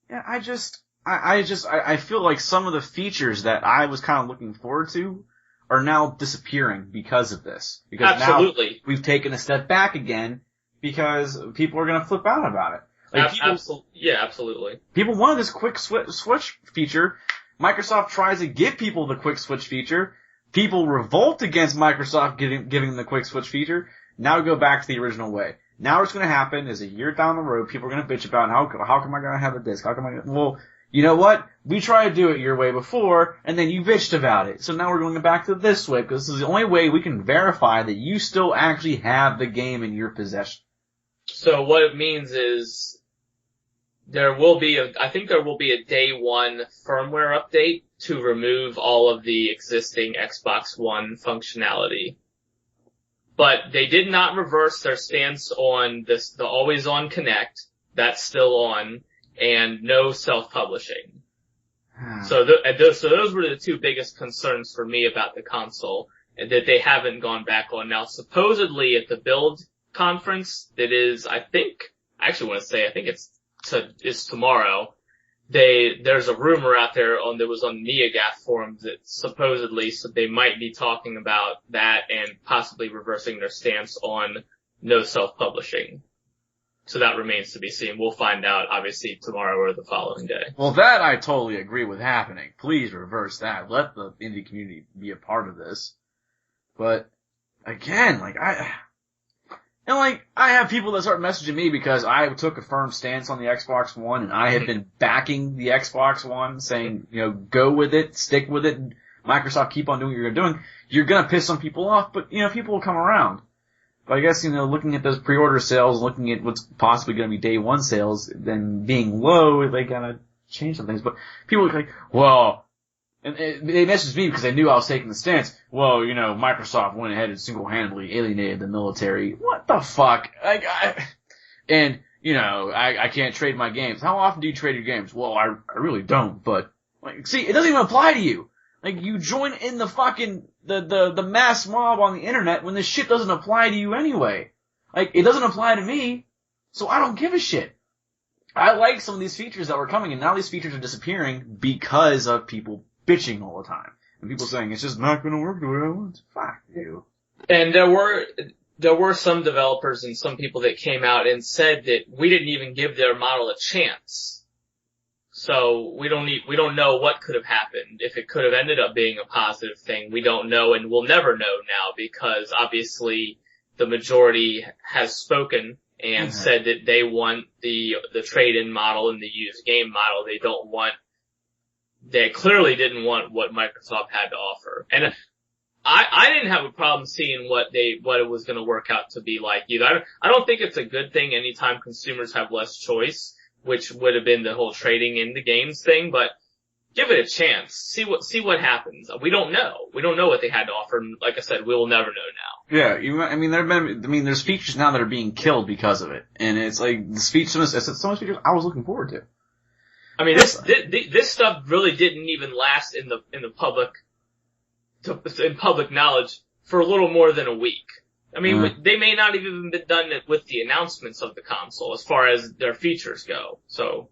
Yeah, I feel like some of the features that I was kind of looking forward to are now disappearing because of this. Because Absolutely. Now we've taken a step back again because people are going to flip out about it. Like absolutely. People wanted this quick switch feature. Microsoft tries to give people the quick switch feature. People revolt against Microsoft giving them the quick switch feature. Now we go back to the original way. Now what's going to happen is a year down the road, people are going to bitch about how come I going to have a disc? How come well, you know what? We tried to do it your way before, and then you bitched about it. So now we're going back to this way, because this is the only way we can verify that you still actually have the game in your possession. So what it means is I think there will be a day one firmware update to remove all of the existing Xbox One functionality. But they did not reverse their stance on the always on Connect. That's still on, and no self-publishing. So those were the two biggest concerns for me about the console, that they haven't gone back on. Now, supposedly at the Build conference, that is, I think it's tomorrow. There's a rumor out there that was on NeoGAF forums that supposedly they might be talking about that and possibly reversing their stance on no self-publishing. So that remains to be seen. We'll find out, obviously, tomorrow or the following day. Well, that I totally agree with happening. Please reverse that. Let the indie community be a part of this. But, again, I have people that start messaging me because I took a firm stance on the Xbox One, and I have been backing the Xbox One, saying, go with it, stick with it, and Microsoft, keep on doing what you're doing. You're gonna piss some people off, but, people will come around. But I guess, looking at those pre-order sales, looking at what's possibly going to be day one sales, then being low, they gotta change some things. But people are like, well, and they messaged me because they knew I was taking the stance. Well, Microsoft went ahead and single-handedly alienated the military. What the fuck? I can't trade my games. How often do you trade your games? Well, I really don't, but, see, it doesn't even apply to you. You join in the fucking, the mass mob on the internet when this shit doesn't apply to you anyway. It doesn't apply to me, so I don't give a shit. I like some of these features that were coming, and now these features are disappearing because of people bitching all the time. And people saying, it's just not gonna work the way I want. Fuck you. And there were some developers and some people that came out and said that we didn't even give their model a chance. So we don't know what could have happened. If it could have ended up being a positive thing, we don't know, and we'll never know now, because obviously the majority has spoken and said that they want the trade-in model and the used game model. They clearly didn't want what Microsoft had to offer. And I didn't have a problem seeing what it was going to work out to be like either. I don't think it's a good thing anytime consumers have less choice, which would have been the whole trading in the games thing, but give it a chance. See what happens. We don't know. We don't know what they had to offer, and like I said, we will never know Yeah, now. there's features now that are being killed because of it. And it's some of the features I was looking forward to. I mean, this stuff really didn't even last in public knowledge for a little more than a week. I mean, they may not have even been done with the announcements of the console as far as their features go. So,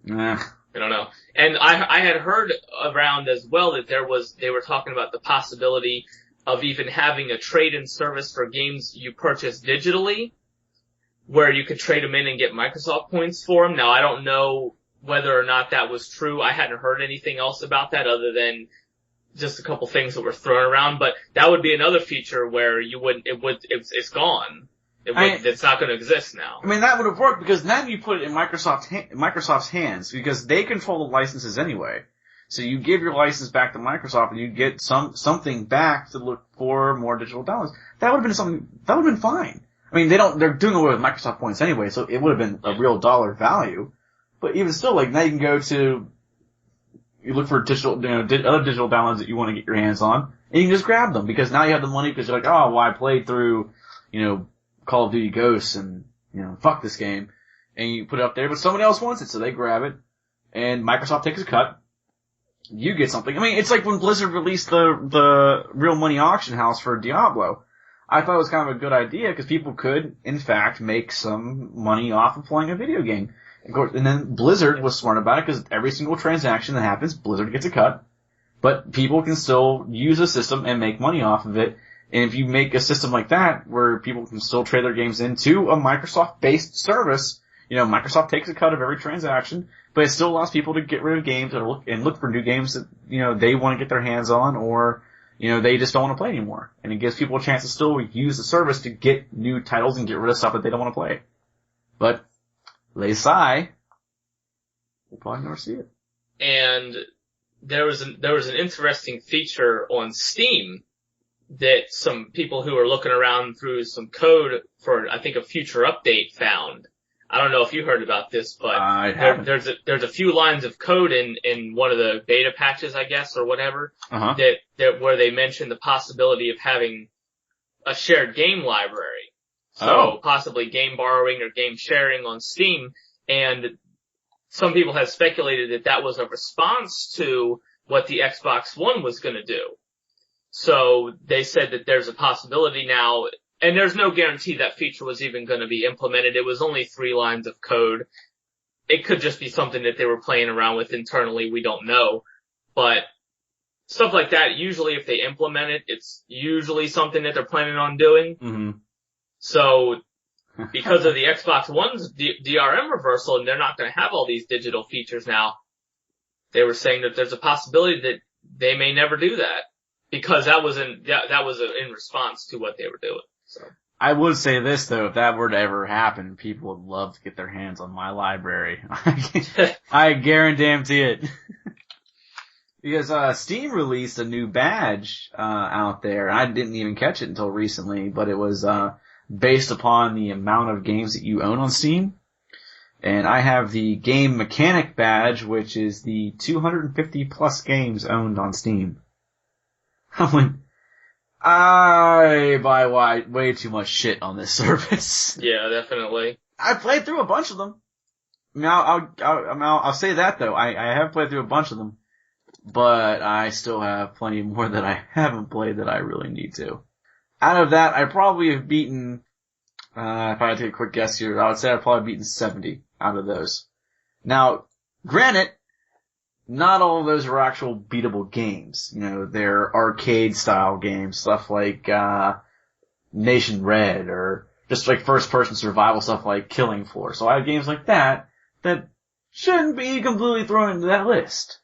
I don't know. And I had heard around as well that they were talking about the possibility of even having a trade-in service for games you purchase digitally, where you could trade them in and get Microsoft points for them. Now, I don't know whether or not that was true. I hadn't heard anything else about that other than just a couple things that were thrown around, but that would be another feature where it's gone. It's not going to exist now. I mean, that would have worked because now you put it in Microsoft's hands, because they control the licenses anyway. So you give your license back to Microsoft and you get something back to look for more digital downloads. That would have been fine. I mean, they're doing away with Microsoft points anyway, so it would have been a real dollar value. But even still, now you can go to, you look for digital, other digital downloads that you want to get your hands on, and you can just grab them, because now you have the money, because you're like, oh, well, I played through, Call of Duty Ghosts, and, fuck this game, and you put it up there, but somebody else wants it, so they grab it, and Microsoft takes a cut, you get something. I mean, it's like when Blizzard released the real money auction house for Diablo. I thought it was kind of a good idea, because people could, in fact, make some money off of playing a video game. Of course, and then Blizzard was smart about it, because every single transaction that happens, Blizzard gets a cut. But people can still use the system and make money off of it. And if you make a system like that, where people can still trade their games into a Microsoft-based service, Microsoft takes a cut of every transaction, but it still allows people to get rid of games and look for new games that, they want to get their hands on, or, they just don't want to play anymore. And it gives people a chance to still use the service to get new titles and get rid of stuff that they don't want to play. But, they sigh. We'll probably never see it. And there was an interesting feature on Steam that some people who were looking around through some code for, I think, a future update found. I don't know if you heard about this, but there's a few lines of code in one of the beta patches, I guess, or whatever, that where they mention the possibility of having a shared game library. So possibly game borrowing or game sharing on Steam. And some people have speculated that was a response to what the Xbox One was going to do. So they said that there's a possibility now, and there's no guarantee that feature was even going to be implemented. It was only 3 lines of code. It could just be something that they were playing around with internally. We don't know. But stuff like that, usually if they implement it, it's usually something that they're planning on doing. Mm-hmm. So because of the Xbox One's DRM reversal, and they're not going to have all these digital features now, they were saying that there's a possibility that they may never do that. Because that was in response to what they were doing. So I would say this though, if that were to ever happen, people would love to get their hands on my library. I guarantee it. Because Steam released a new badge out there. I didn't even catch it until recently, but it was based upon the amount of games that you own on Steam. And I have the Game Mechanic badge, which is the 250 plus games owned on Steam. I buy way too much shit on this service. Yeah, definitely. I played through a bunch of them. I mean, I'll say that though. I have played through a bunch of them, but I still have plenty more that I haven't played that I really need to. Out of that, I probably have beaten, if I had to take a quick guess here, I would say I've probably beaten 70 out of those. Now, granted, not all of those are actual beatable games. You know, they're arcade style games, stuff like, Nation Red, or just like first person survival stuff like Killing Floor. So I have games like that shouldn't be completely thrown into that list.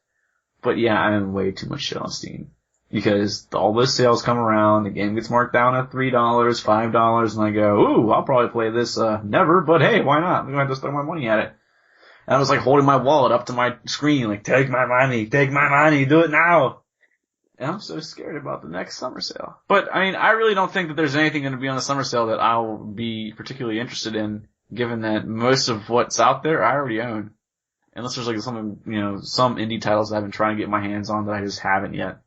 But yeah, I own way too much shit on Steam. Because all those sales come around, the game gets marked down at $3, $5, and I go, ooh, I'll probably play this, never, but hey, why not? I'm going to throw my money at it. And I was like holding my wallet up to my screen, like, take my money, do it now. And I'm so scared about the next summer sale. But, I mean, I really don't think that there's anything going to be on the summer sale that I'll be particularly interested in, given that most of what's out there I already own. Unless there's like some indie titles that I've been trying to get my hands on that I just haven't yet.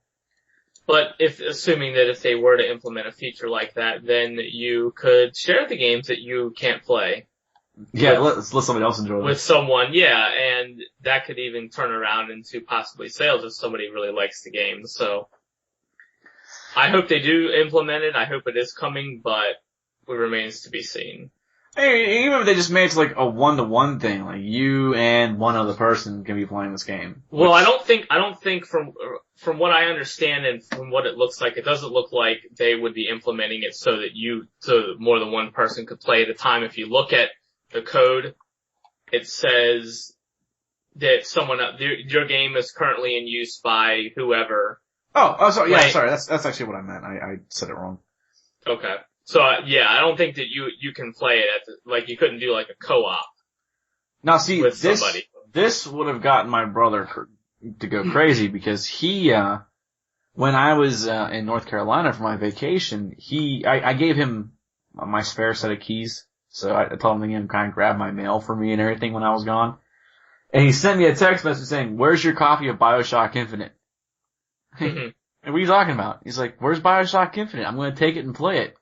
But assuming that if they were to implement a feature like that, then you could share the games that you can't play. Yeah, let somebody else enjoy them. With someone, yeah, and that could even turn around into possibly sales if somebody really likes the game. So I hope they do implement it. I hope it is coming, but it remains to be seen. Hey, even if they just made it like a 1-to-1 thing, like you and one other person can be playing this game. Well, I don't think from what I understand and from what it looks like, it doesn't look like they would be implementing it so that more than one person could play at a time. If you look at the code, it says that your game is currently in use by whoever. Oh, sorry, yeah, sorry, that's actually what I meant. I said it wrong. Okay. So, yeah, I don't think that you can play it you couldn't do like a co-op. Now see, with somebody. This would have gotten my brother to go crazy because he, when I was, in North Carolina for my vacation, I gave him my spare set of keys. So I told him to kind of grab my mail for me and everything when I was gone. And he sent me a text message saying, where's your copy of BioShock Infinite? And what are you talking about? He's like, where's BioShock Infinite? I'm going to take it and play it.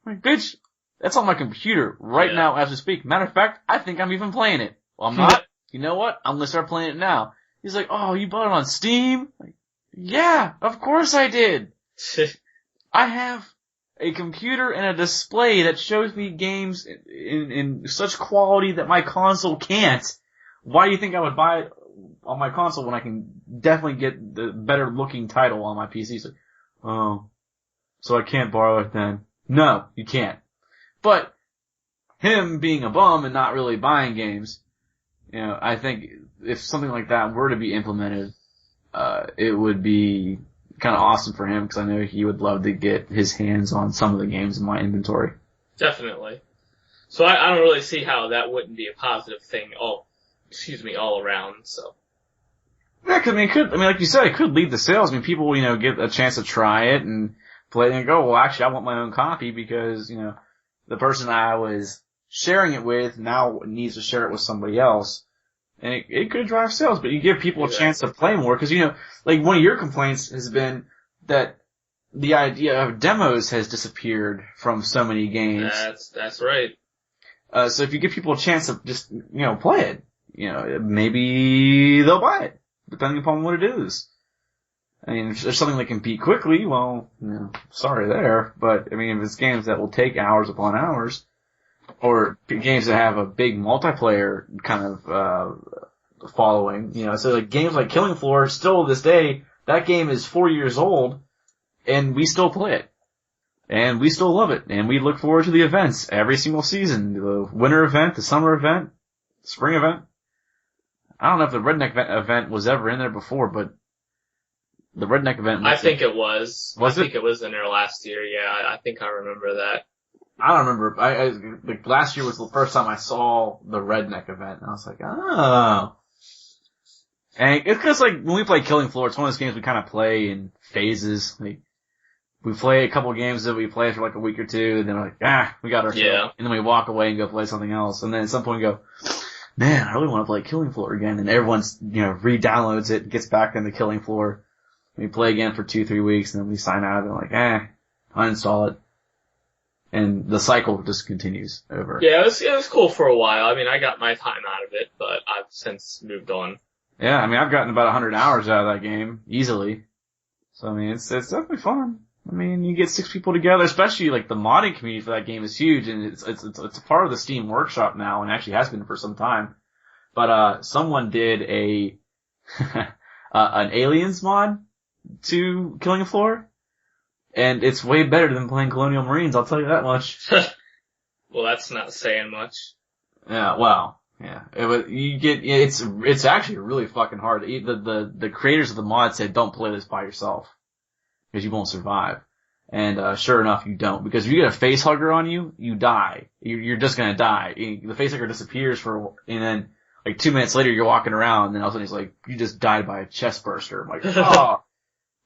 I'm like, bitch, that's on my computer right now as we speak. Matter of fact, I think I'm even playing it. Well, I'm not. You know what? I'm going to start playing it now. He's like, oh, you bought it on Steam? Like, yeah, of course I did. I have a computer and a display that shows me games in such quality that my console can't. Why do you think I would buy it on my console when I can definitely get the better looking title on my PC? So, oh, so I can't borrow it then? No, you can't. But him being a bum and not really buying games, you know, I think if something like that were to be implemented, it would be kind of awesome for him because I know he would love to get his hands on some of the games in my inventory. Definitely. So I don't really see how that wouldn't be a positive thing. all around, so. Yeah, 'cause, like you said, it could lead to sales. I mean, people, get a chance to try it and play it and go, well, actually, I want my own copy because, the person I was sharing it with now needs to share it with somebody else. And it could drive sales, but you give people a chance to play more because, like one of your complaints has been that the idea of demos has disappeared from so many games. That's right. So if you give people a chance to just, play it, maybe they'll buy it, depending upon what it is. I mean, if there's something that can beat quickly, well, sorry there. But, I mean, if it's games that will take hours upon hours, or games that have a big multiplayer kind of, following, so like games like Killing Floor, still to this day, that game is 4 years old, and we still play it. And we still love it, and we look forward to the events every single season. The winter event, the summer event, spring event. I don't know if the Redneck event was ever in there before, but the Redneck event... I think it was. Was it? I think it was in there last year, yeah. I think I remember that. I don't remember. Like last year was the first time I saw the Redneck event, and I was like, oh. And it's because, like, when we play Killing Floor, it's one of those games we kind of play in phases. Like, we play a couple games that we play for like a week or two, and then we're like, we got our fill. And then we walk away and go play something else. And then at some point we go, man, I really want to play Killing Floor again. And everyone's, re-downloads it, gets back into Killing Floor. We play again for 2-3 weeks, and then we sign out and like, uninstall it. And the cycle just continues over. Yeah, it was cool for a while. I mean, I got my time out of it, but I've since moved on. Yeah, I mean, I've gotten about 100 hours out of that game, easily. So, I mean, it's definitely fun. I mean, you get 6 people together, especially, like, the modding community for that game is huge, and it's a part of the Steam Workshop now, and actually has been for some time. But, someone did an Aliens mod to Killing Floor, and it's way better than playing Colonial Marines, I'll tell you that much. Well, that's not saying much. Yeah, well, yeah. It's actually really fucking hard. The creators of the mod said don't play this by yourself, because you won't survive. And, sure enough, you don't. Because if you get a face hugger on you, you die. You're just gonna die. The face hugger disappears and then, like 2 minutes later, you're walking around, and then all of a sudden he's like, you just died by a chest burster. I'm like, oh.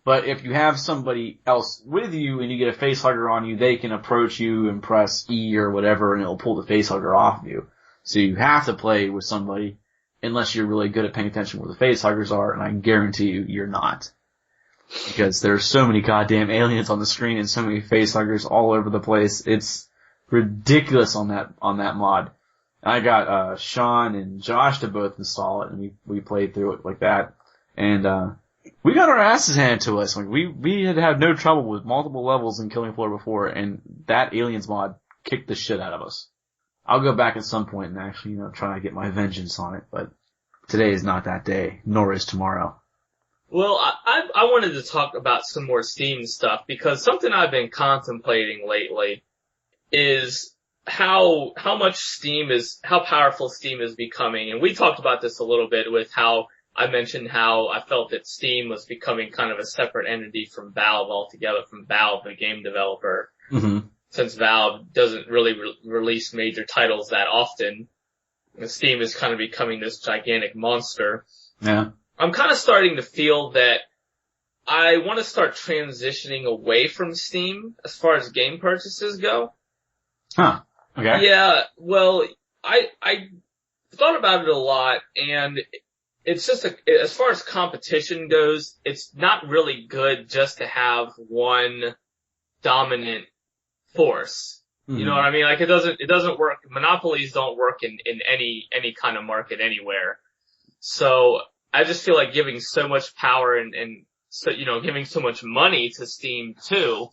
But if you have somebody else with you and you get a face hugger on you, they can approach you and press E or whatever, and it'll pull the face hugger off of you. So you have to play with somebody unless you're really good at paying attention where the face huggers are, and I guarantee you're not. Because there's so many goddamn aliens on the screen and so many face huggers all over the place. It's ridiculous on that mod. I got Sean and Josh to both install it, and we played through it like that. And we got our asses handed to us. Like we had no trouble with multiple levels in Killing Floor before, and that aliens mod kicked the shit out of us. I'll go back at some point and actually, try to get my vengeance on it, but today is not that day, nor is tomorrow. Well, I wanted to talk about some more Steam stuff, because something I've been contemplating lately is how powerful Steam is becoming. And we talked about this a little bit with how I mentioned how I felt that Steam was becoming kind of a separate entity from Valve altogether, from Valve, the game developer. Mm-hmm. Since Valve doesn't really release major titles that often, Steam is kind of becoming this gigantic monster. Yeah. I'm kind of starting to feel that I want to start transitioning away from Steam as far as game purchases go. Huh. Okay. Yeah, well, I thought about it a lot, and it's just as far as competition goes, it's not really good just to have one dominant force. Mm-hmm. You know what I mean? Like it doesn't work. Monopolies don't work in any kind of market anywhere. So I just feel like giving so much power and so, giving so much money to Steam too.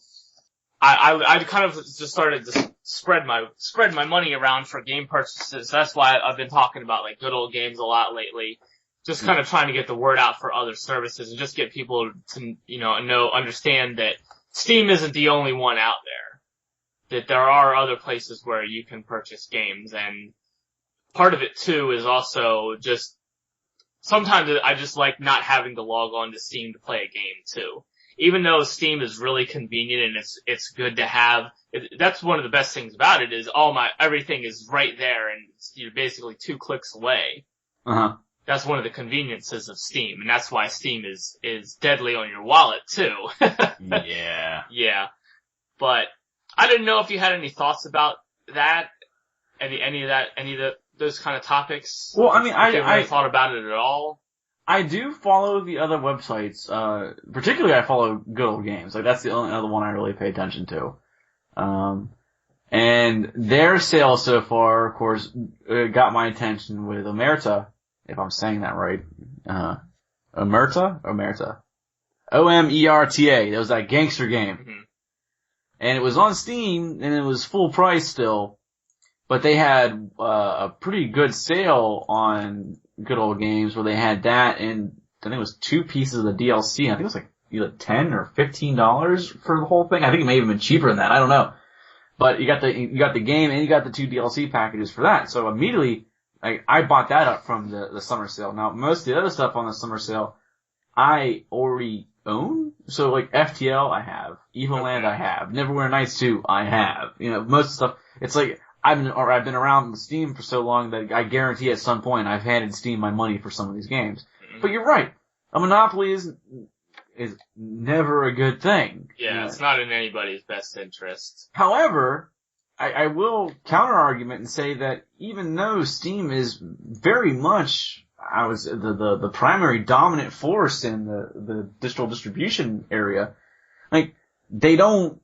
I kind of just started to spread my money around for game purchases. That's why I've been talking about like good old games a lot lately. Just kind of trying to get the word out for other services and just get people to, understand that Steam isn't the only one out there. That there are other places where you can purchase games, and part of it too is also just sometimes I just like not having to log on to Steam to play a game too. Even though Steam is really convenient and it's good to have, that's one of the best things about it is everything is right there and you're basically 2 clicks away. Uh-huh. That's one of the conveniences of Steam, and that's why Steam is deadly on your wallet too. Yeah. Yeah. But I didn't know if you had any thoughts about that, any of those kind of topics. Well, I mean, if you ever thought about it at all. I do follow the other websites. Particularly I follow Good Old Games. Like, that's the only other one I really pay attention to. And their sales so far, of course, got my attention with Omerta, if I'm saying that right. Omerta? Omerta. That was that gangster game. Mm-hmm. And it was on Steam, and it was full price still. But they had a pretty good sale on Good Old Games where they had that and I think it was 2 pieces of the DLC. And I think it was like either $10 or $15 for the whole thing. I think it may have been cheaper than that. I don't know. But you got the game and you got the 2 DLC packages for that. So immediately, I bought that up from the summer sale. Now, most of the other stuff on the summer sale, I already own. So like FTL, I have. Evoland, I have. Neverwhere Nights 2, I have. You know, most of the stuff, it's like, I've been around Steam for so long that I guarantee at some point I've handed Steam my money for some of these games. Mm-hmm. But you're right. A monopoly is never a good thing. Yeah, you know? It's not in anybody's best interest. However, I will counter-argument and say that even though Steam is very much the primary dominant force in the digital distribution area, like, they don't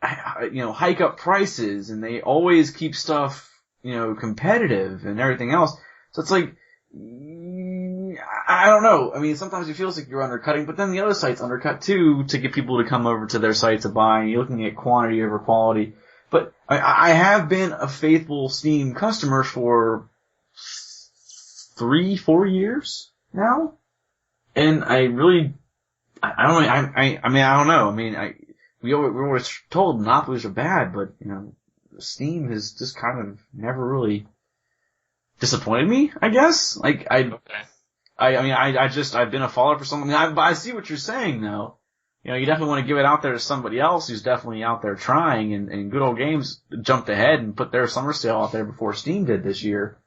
hike up prices and they always keep stuff, competitive and everything else. So it's like, I don't know. I mean, sometimes it feels like you're undercutting, but then the other sites undercut too to get people to come over to their site to buy. And you're looking at quantity over quality. But I have been a faithful Steam customer for 3-4 years now. And I really, I don't know. I mean, we're always told monopolies are bad, but, Steam has just kind of never really disappointed me, I guess. Like, I've been a follower for someone. But I see what you're saying, though. You definitely want to give it out there to somebody else who's definitely out there trying, and Good Old Games jumped ahead and put their summer sale out there before Steam did this year.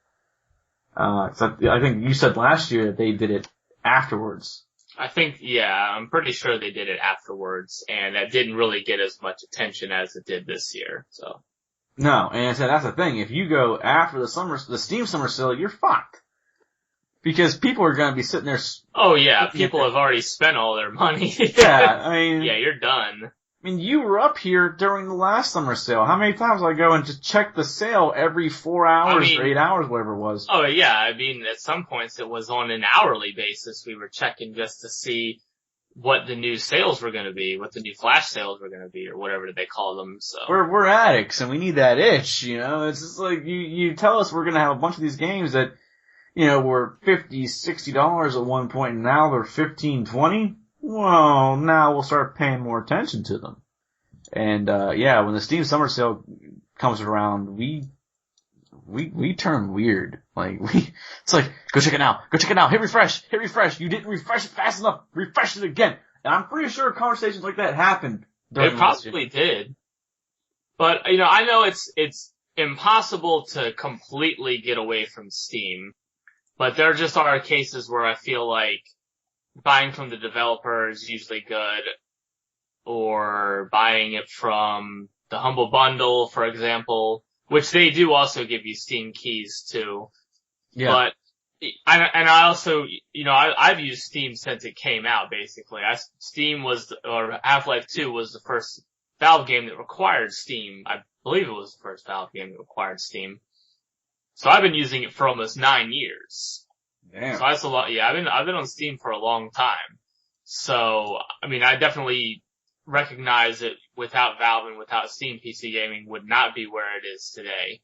So I think you said last year that they did it afterwards. I'm pretty sure they did it afterwards, and that didn't really get as much attention as it did this year, so. No, and I said that's the thing. If you go after the Steam summer sale, you're fucked. Because people are gonna be sitting there. Oh yeah, people have already spent all their money. Yeah, I mean. Yeah, you're done. I mean, you were up here during the last summer sale. How many times did I go and just check the sale every 4 hours or 8 hours, whatever it was? Oh yeah, I mean, at some points it was on an hourly basis. We were checking just to see what the new sales were going to be, what the new flash sales were going to be, or whatever they call them. So we're addicts and we need that itch, It's just like you tell us we're going to have a bunch of these games that, were $50, $60 at one point, and now they're $15, $20. Well, now we'll start paying more attention to them. And when the Steam summer sale comes around, we turn weird. Like it's like, go check it now, hit refresh, you didn't refresh it fast enough, refresh it again. And I'm pretty sure conversations like that happened. It probably did. But, I know it's impossible to completely get away from Steam, but there just are cases where I feel like buying from the developer is usually good, or buying it from the Humble Bundle, for example, which they do also give you Steam keys too. Yeah. But, I also, I've used Steam since it came out, basically. Half-Life 2 was the first Valve game that required Steam. I believe it was the first Valve game that required Steam. So I've been using it for almost 9 years. Damn. So that's a lot. Yeah, I've been on Steam for a long time. So, I mean, I definitely recognize that without Valve and without Steam, PC gaming would not be where it is today.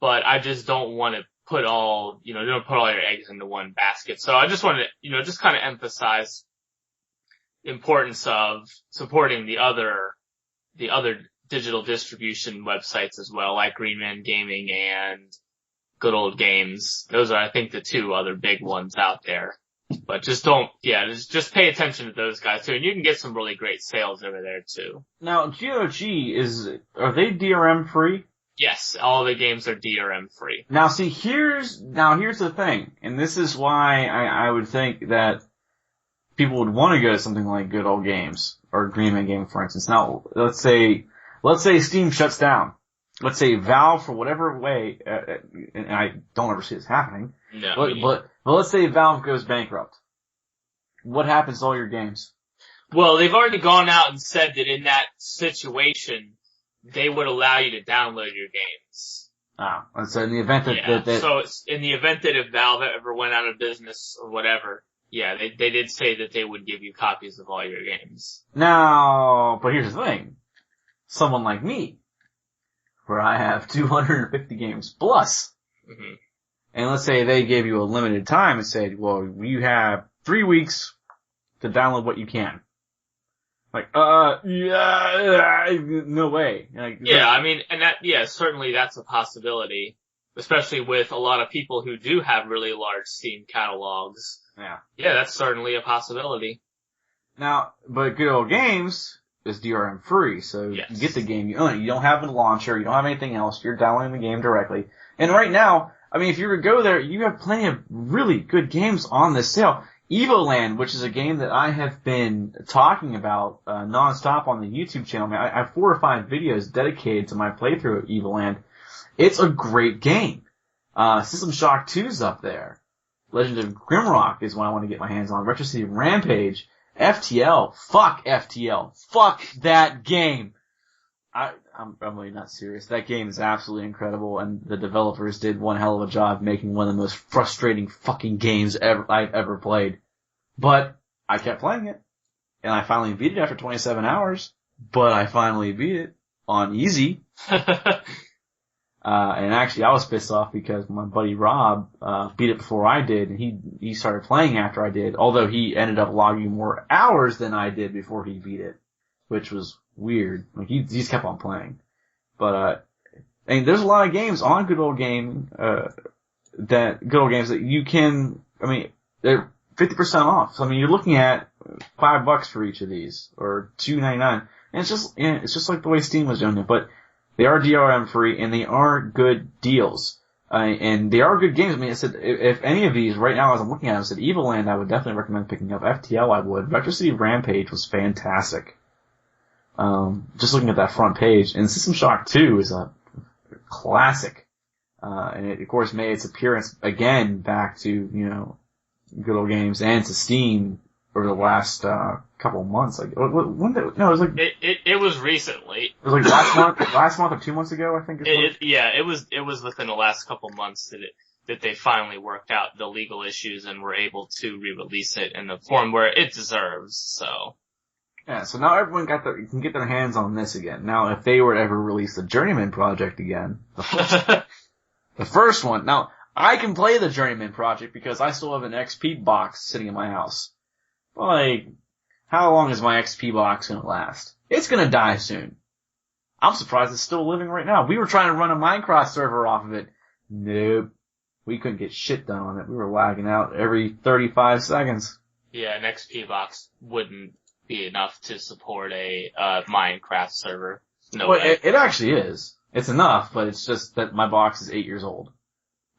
But I just don't want to put all your eggs into one basket. So I just want to, just kind of emphasize the importance of supporting the other digital distribution websites as well, like Green Man Gaming and Good Old Games. Those are, I think, the 2 other big ones out there. But just just pay attention to those guys too, and you can get some really great sales over there too. Now, GOG are they DRM free? Yes, all the games are DRM free. Now see, here's the thing, and this is why I would think that people would want to go to something like Good Old Games, or Green Man Gaming, for instance. Now, let's say Steam shuts down. Let's say Valve, for whatever way, and I don't ever see this happening, No. but let's say Valve goes bankrupt. What happens to all your games? Well, they've already gone out and said that in that situation, they would allow you to download your games. Ah, so in the event that So it's in the event that if Valve ever went out of business or whatever, yeah, they did say that they would give you copies of all your games. Now, but here's the thing. Someone like me, where I have 250 games plus, Mm-hmm. and let's say they gave you a limited time and said, well, you have 3 weeks to download what you can. Like, no way. Like, Yeah, I mean, certainly that's a possibility. Especially with a lot of people who do have really large Steam catalogs. Yeah. Yeah, that's certainly a possibility. Now, but Good Old Games is DRM free, so Yes. you get the game, you own it. You don't have a launcher, you don't have anything else, you're downloading the game directly. And right now, I mean, if you were to go there, you have plenty of really good games on this sale. Evoland, which is a game that I have been talking about nonstop on the YouTube channel. I mean, I have 4 or 5 videos dedicated to my playthrough of Evoland. It's a great game. System Shock 2's up there. Legend of Grimrock is one I want to get my hands on. Retro City Rampage. FTL. Fuck FTL. Fuck that game. I'm really not serious. That game is absolutely incredible, and the developers did one hell of a job making one of the most frustrating fucking games I've ever played. But I kept playing it, and I finally beat it after 27 hours. But I finally beat it on easy. And actually I was pissed off because my buddy Rob, beat it before I did, and he started playing after I did, although he ended up logging more hours than I did before he beat it, which was weird. Like, he just kept on playing. But, I mean, there's a lot of games on Good Old Games that you can, I mean, they're 50% off. So, I mean, you're looking at $5 for each of these, or $2.99. And it's just like the way Steam was doing it, but they are DRM free, and they are good deals. And they are good games. I mean, I said, if any of these, right now as I'm looking at them, I said Evoland I would definitely recommend picking up. FTL I would. Retro City Rampage was fantastic. Just looking at that front page. And System Shock 2 is a classic. And it, of course, made its appearance again back to, Good Old Games and to Steam over the last, couple of months. Like, when did, no, it was like, it was recently. It was like last month or 2 months ago, I think. It was within the last couple months that they finally worked out the legal issues and were able to re-release it in the form where it deserves, so. Yeah, so now everyone can get their hands on this again. Now, if they were to ever release the Journeyman Project again, the first one, now, I can play the Journeyman Project because I still have an XP box sitting in my house. Like, how long is my XP box gonna last? It's gonna die soon. I'm surprised it's still living right now. We were trying to run a Minecraft server off of it. Nope. We couldn't get shit done on it. We were lagging out every 35 seconds. Yeah, an XP box wouldn't be enough to support a Minecraft server. No way. It actually is. It's enough, but it's just that my box is 8 years old.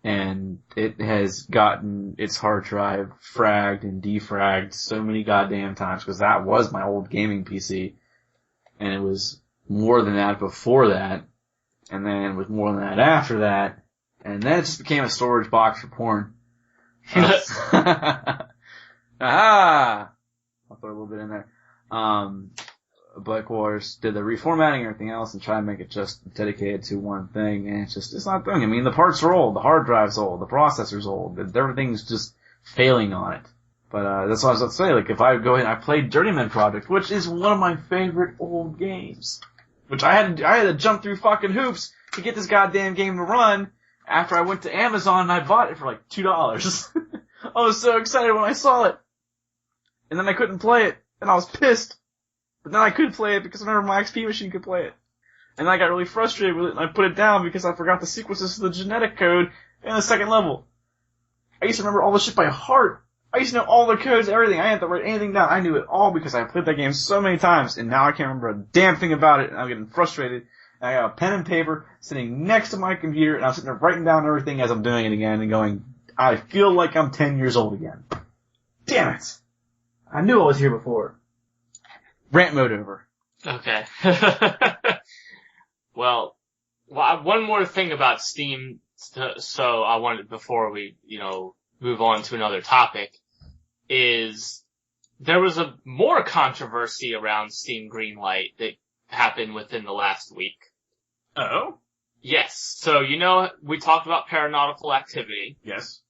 And it has gotten its hard drive fragged and defragged so many goddamn times, because that was my old gaming PC. And it was more than that before that. And then it was more than that after that. And then it just became a storage box for porn. Aha! I'll throw a little bit in there. But of course, did the reformatting and everything else and try to make it just dedicated to one thing, and it's not doing it. I mean, the parts are old, the hard drive's old, the processor's old, everything's just failing on it. But, that's what I was about to say, like, if I go ahead and I played Journeyman Project, which is one of my favorite old games, which I had to jump through fucking hoops to get this goddamn game to run after I went to Amazon and I bought it for like $2. I was so excited when I saw it. And then I couldn't play it, and I was pissed. But then I could play it because I remember my XP machine could play it. And I got really frustrated with it, and I put it down because I forgot the sequences to the genetic code in the second level. I used to remember all the shit by heart. I used to know all the codes, everything. I didn't have to write anything down. I knew it all because I played that game so many times, and now I can't remember a damn thing about it, and I'm getting frustrated. I got a pen and paper sitting next to my computer, and I'm sitting there writing down everything as I'm doing it again and going, I feel like I'm 10 years old again. Damn it! I knew I was here before. Rant mode over. Okay. Well, one more thing about Steam, so I wanted, before we, move on to another topic, is there was a more controversy around Steam Greenlight that happened within the last week. Oh? Yes. So, we talked about Paranautical Activity. Yes.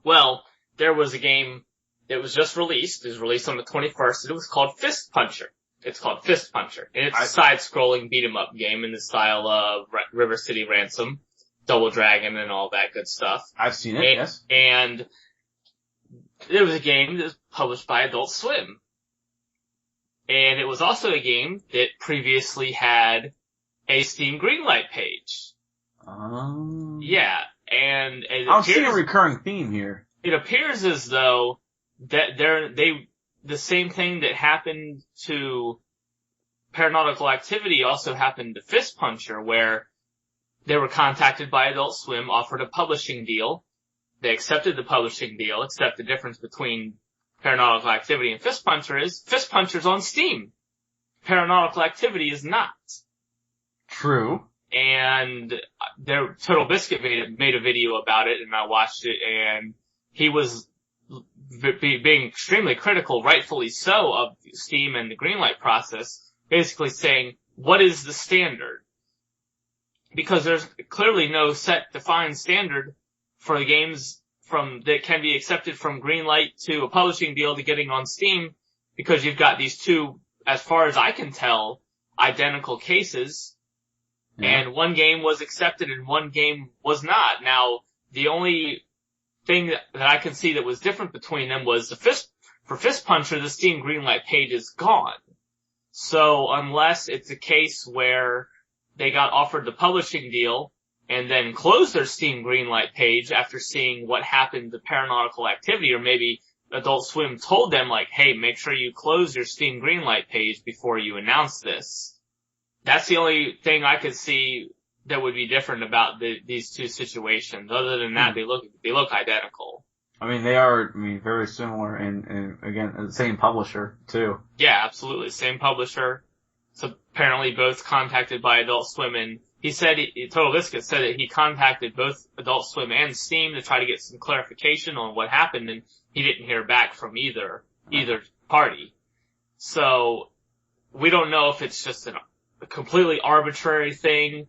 Well, there was a game that was just released. It was released on the 21st, and it was called Fist Puncher. It's called Fist Puncher. And it's a side-scrolling beat-em-up game in the style of River City Ransom, Double Dragon, and all that good stuff. I've seen it, yes. And it was a game that was published by Adult Swim. And it was also a game that previously had a Steam Greenlight page. Oh. Yeah, and I'm seeing a recurring theme here. It appears as though that the same thing that happened to Paranautical Activity also happened to Fist Puncher, where they were contacted by Adult Swim, offered a publishing deal. They accepted the publishing deal, except the difference between Paranautical Activity and Fist Puncher is Fist Puncher's on Steam. Paranautical Activity is not. True. And Total Biscuit made a video about it, and I watched it, and he was being extremely critical, rightfully so, of Steam and the Greenlight process, basically saying, what is the standard? Because there's clearly no set defined standard for the games that can be accepted from Greenlight to a publishing deal to getting on Steam, because you've got these two, as far as I can tell, identical cases, and one game was accepted and one game was not. Now, the only thing that I can see that was different between them was for Fist Puncher, the Steam Greenlight page is gone. So unless it's a case where they got offered the publishing deal and then closed their Steam Greenlight page after seeing what happened to Paranautical Activity, or maybe Adult Swim told them, like, hey, make sure you close your Steam Greenlight page before you announce this. That's the only thing I could see that would be different about these two situations. Other than that, they look identical. I mean, they are, very similar, and again, the same publisher, too. Yeah, absolutely. Same publisher. So apparently both contacted by Adult Swim, and he said, Total Biscuit said that he contacted both Adult Swim and Steam to try to get some clarification on what happened, and he didn't hear back from either party. So, we don't know if it's just a completely arbitrary thing,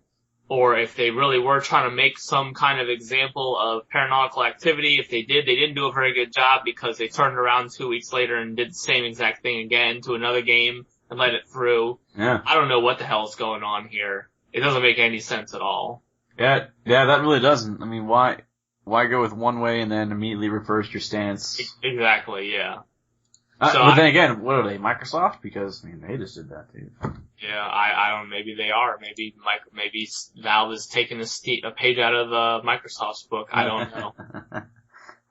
or if they really were trying to make some kind of example of Paranautical Activity. If they didn't do a very good job, because they turned around 2 weeks later and did the same exact thing again to another game and let it through. Yeah. I don't know what the hell's going on here. It doesn't make any sense at all. Yeah, that really doesn't. I mean, why go with one way and then immediately reverse your stance? Exactly, yeah. But then again, what are they, Microsoft? Because, they just did that, too. Yeah, I don't know, maybe they are. Maybe Valve is taking a page out of Microsoft's book. I don't know.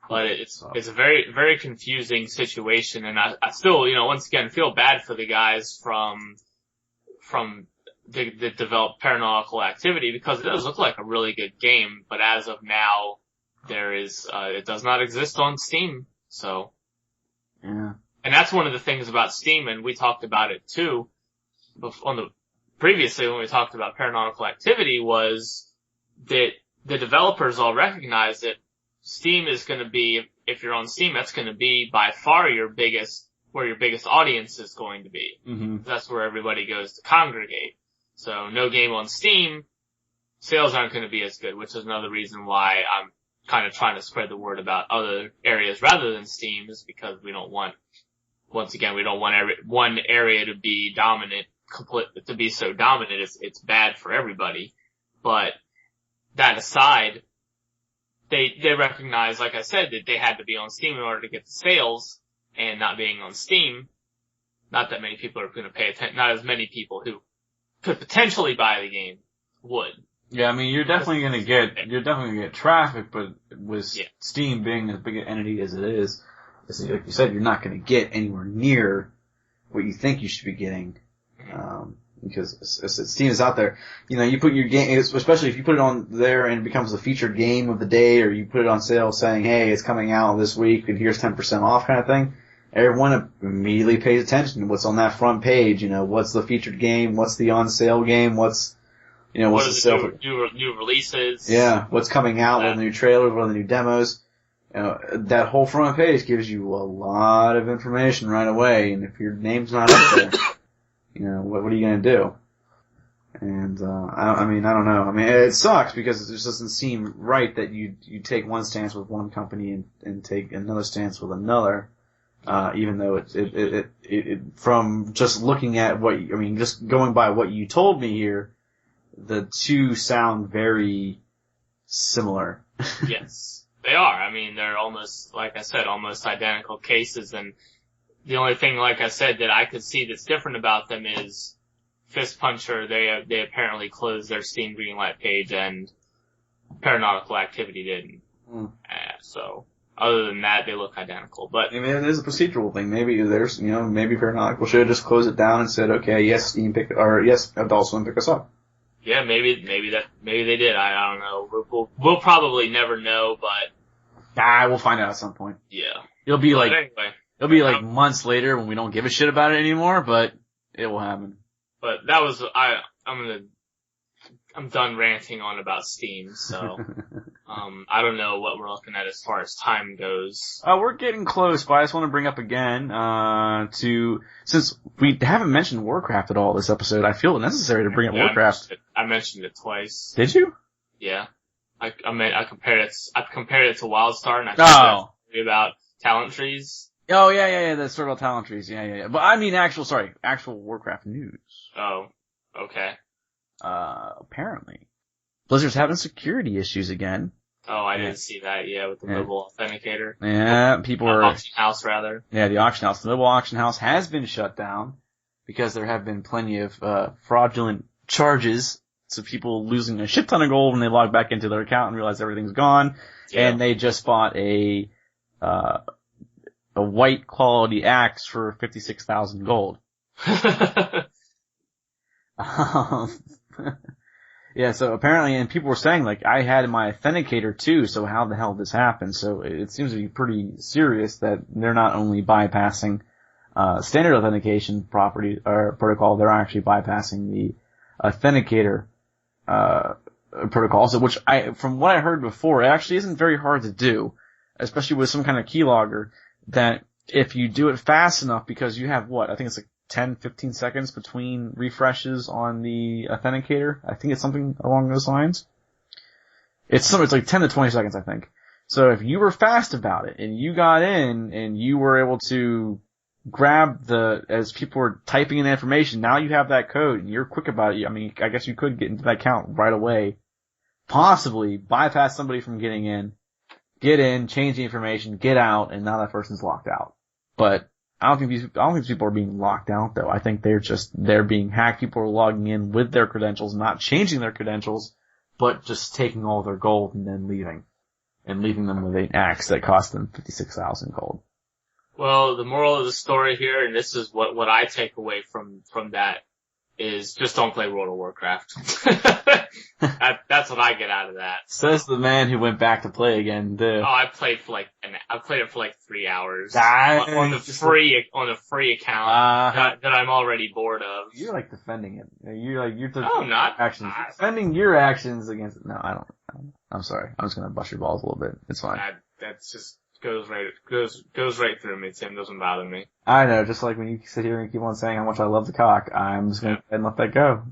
But it's a very, very confusing situation, and I still, once again, feel bad for the guys from that developed Paranautical Activity, because it does look like a really good game, but as of now, it does not exist on Steam, so. Yeah. And that's one of the things about Steam, and we talked about it too, previously when we talked about Paranautical Activity, was that the developers all recognize that Steam is going to be, if you're on Steam, that's going to be by far where your biggest audience is going to be. Mm-hmm. That's where everybody goes to congregate. So no game on Steam, sales aren't going to be as good, which is another reason why I'm kind of trying to spread the word about other areas rather than Steam, is because we don't want one area to be dominant, to be so dominant. It's bad for everybody. But that aside, they recognize, like I said, that they had to be on Steam in order to get the sales, and not being on Steam, not that many people are going to pay attention, not as many people who could potentially buy the game would. Yeah, you're definitely gonna get traffic, but with Steam being as big an entity as it is, like you said, you're not gonna get anywhere near what you think you should be getting. because Steam is out there. You know, you put your game, especially if you put it on there and it becomes the featured game of the day, or you put it on sale saying, hey, it's coming out this week and here's 10% off kind of thing. Everyone immediately pays attention to what's on that front page. You know, what's the featured game? What's the on sale game? What's the sale? New releases? Yeah, what's coming out? What are the new trailers? What are the new demos? You know, that whole front page gives you a lot of information right away. And if your name's not up there, you know, what are you gonna do? And I mean, I don't know. I mean, it sucks because it just doesn't seem right that you take one stance with one company and take another stance with another. Even though it from just looking at just going by what you told me here, the two sound very similar. Yes, they are. I mean, they're almost, like I said, almost identical cases. And the only thing, like I said, that I could see that's different about them is Fist Puncher. They apparently closed their Steam Greenlight page, and Paranautical Activity didn't. So. Other than that, they look identical. But I mean, it is a procedural thing. Maybe maybe Paranautical should have just closed it down and said, okay, yes, yes, Adult Swim, pick us up. Yeah, maybe they did. I don't know. We'll probably never know, but we'll find out at some point. Yeah. It'll be like months later when we don't give a shit about it anymore, but it will happen. But that was I'm done ranting on about Steam, so I don't know what we're looking at as far as time goes. We're getting close, but I just want to bring up again since we haven't mentioned Warcraft at all this episode, I feel it necessary to bring up Warcraft. I mentioned it twice. Did you? Yeah. I compared it to WildStar, and I talked about talent trees. Oh yeah, the sort of talent trees, yeah. But I mean actual Warcraft news. Oh, okay. Apparently. Blizzard's having security issues again. Oh, I didn't see that, with the mobile authenticator. Yeah, people are... Auction house, rather. Yeah, the auction house. The mobile auction house has been shut down because there have been plenty of, fraudulent charges. So people losing a shit ton of gold when they log back into their account and realize everything's gone. Yeah. And they just bought a white quality axe for 56,000 gold. Yeah, so apparently, and people were saying, like, I had my authenticator too, so how the hell did this happen? So it seems to be pretty serious that they're not only bypassing, standard authentication protocol, they're actually bypassing the authenticator, protocol. So which from what I heard before, it actually isn't very hard to do, especially with some kind of keylogger, that if you do it fast enough, because you have I think it's like 10, 15 seconds between refreshes on the authenticator. I think it's something along those lines. It's like 10 to 20 seconds, I think. So if you were fast about it and you got in and you were able to grab as people were typing in the information, now you have that code and you're quick about it. I mean, I guess you could get into that account right away. Possibly bypass somebody from getting in, get in, change the information, get out, and now that person's locked out. But I don't think these people are being locked out though. I think they're being hacked. People are logging in with their credentials, not changing their credentials, but just taking all their gold and then leaving. And leaving them with an axe that cost them 56,000 gold. Well, the moral of the story here, and this is what I take away from that, is just don't play World of Warcraft. That's what I get out of that. Says the man who went back to play again, too. Oh, I played it for like 3 hours on the free account that I'm already bored of. You're like defending it. You're I'm not. Actions. Defending your actions against it. No, I don't. I'm sorry. I'm just gonna bust your balls a little bit. It's fine. That's just goes right through me. Tim, doesn't bother me. I know. Just like when you sit here and keep on saying how much I love the cock, I'm just gonna go ahead and let that go.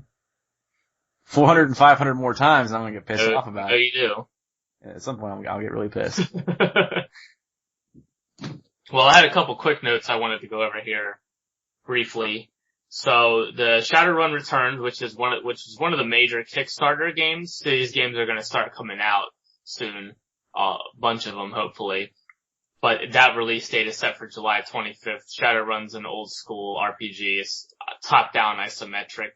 400 and 500 more times, and I'm gonna get pissed off about it. Oh, you do. Yeah, at some point, I'll get really pissed. Well, I had a couple quick notes I wanted to go over here briefly. So the Shadowrun Returns, which is one of the major Kickstarter games. So these games are going to start coming out soon. A bunch of them, hopefully. But that release date is set for July 25th. Shadowrun's an old school RPG. It's top-down isometric,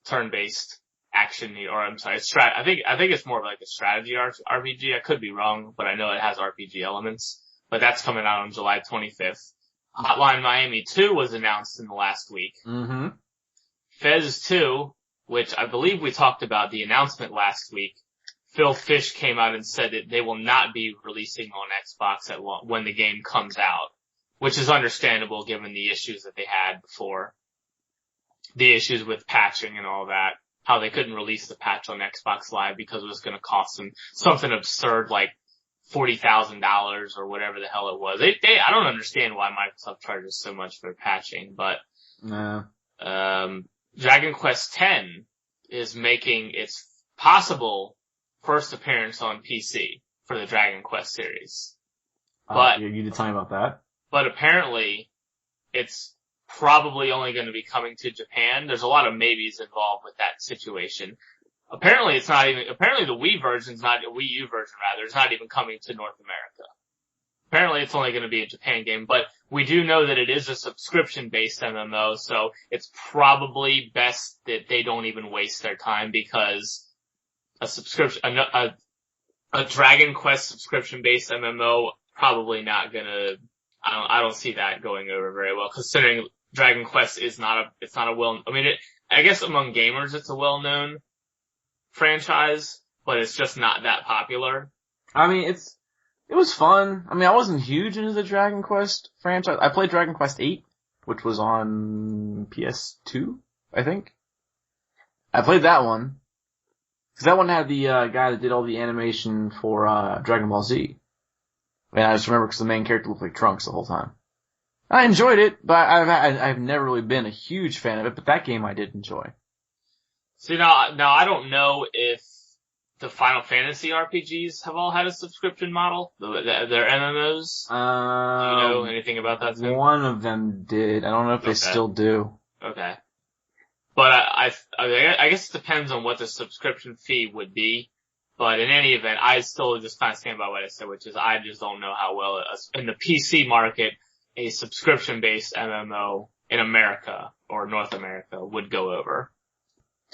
turn-based action, I think it's more of like a strategy RPG. I could be wrong, but I know it has RPG elements. But that's coming out on July 25th. Hotline Miami 2 was announced in the last week. Mm-hmm. Fez 2, which I believe we talked about the announcement last week, Phil Fish came out and said that they will not be releasing on Xbox when the game comes out, which is understandable given the issues that they had before. The issues with patching and all that, how they couldn't release the patch on Xbox Live because it was going to cost them something absurd like $40,000 or whatever the hell it was. I don't understand why Microsoft charges so much for patching, but No. Dragon Quest X is making its possible first appearance on PC for the Dragon Quest series. But you did tell me about that. But apparently, it's probably only going to be coming to Japan. There's a lot of maybes involved with that situation. Apparently the Wii U version rather, is not even coming to North America. Apparently it's only going to be a Japan game, but we do know that it is a subscription-based MMO, so it's probably best that they don't even waste their time because a Dragon Quest subscription-based MMO probably not gonna, I don't see that going over very well, considering Dragon Quest is I guess among gamers it's a well-known franchise, but it's just not that popular. I mean, it was fun. I mean, I wasn't huge into the Dragon Quest franchise. I played Dragon Quest VIII, which was on PS2, I think. I played that one. Cause that one had the, guy that did all the animation for, Dragon Ball Z. And I just remember cause the main character looked like Trunks the whole time. I enjoyed it, but I've never really been a huge fan of it, but that game I did enjoy. See, now I don't know if the Final Fantasy RPGs have all had a subscription model, their MMOs. Do you know anything about that? Tim? One of them did. I don't know if they still do. Okay. But I guess it depends on what the subscription fee would be. But in any event, I still just kind of stand by what I said, which is I just don't know how well in the PC market a subscription-based MMO in America or North America would go over.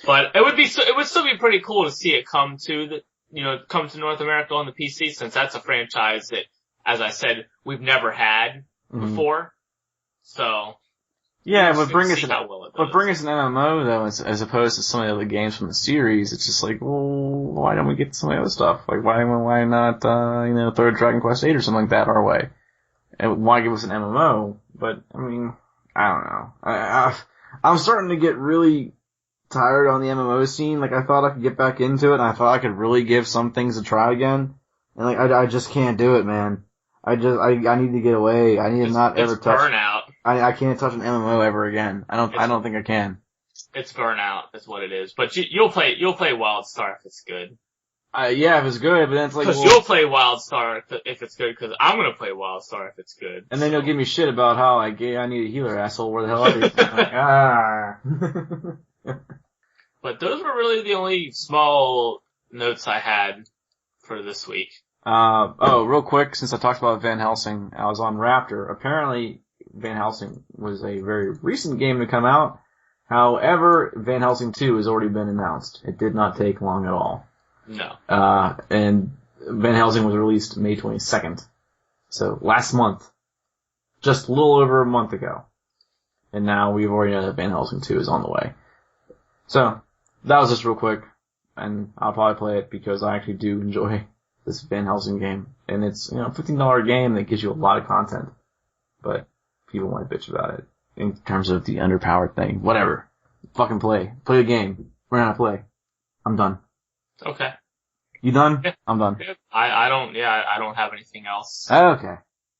But it would still be pretty cool to see it come to North America on the PC, since that's a franchise that, as I said, we've never had before. So. Yeah, but bring us an MMO though, as opposed to some of the other games from the series. It's just like, well, why don't we get some of the other stuff? Like, why not, throw Dragon Quest VIII or something like that our way? And why give us an MMO? But, I mean, I don't know. I'm starting to get really tired on the MMO scene. Like, I thought I could get back into it, and I thought I could really give some things a try again. And like, I just can't do it, man. I need to get away. I need to not ever touch. Burnout. I can't touch an MMO ever again. I don't think I can. It's burnout. That's what it is. But you'll play WildStar if it's good. Yeah, if it's good, but then it's like, because you'll play WildStar if it's good, because I'm gonna play WildStar if it's good. And then you'll give me shit about how I need a healer, asshole. Where the hell are you? But those were really the only small notes I had for this week. Real quick, since I talked about Van Helsing, I was on Raptor. Apparently, Van Helsing was a very recent game to come out. However, Van Helsing 2 has already been announced. It did not take long at all. No. And Van Helsing was released May 22nd. So, last month. Just a little over a month ago. And now we've already know that Van Helsing 2 is on the way. So, that was just real quick. And I'll probably play it because I actually do enjoy this Van Helsing game. And it's, a $15 game that gives you a lot of content. But people might bitch about it in terms of the underpowered thing. Whatever. Fucking play. Play the game. Learn how to play. I'm done. Okay. You done? Yeah. I'm done. I don't have anything else. Okay.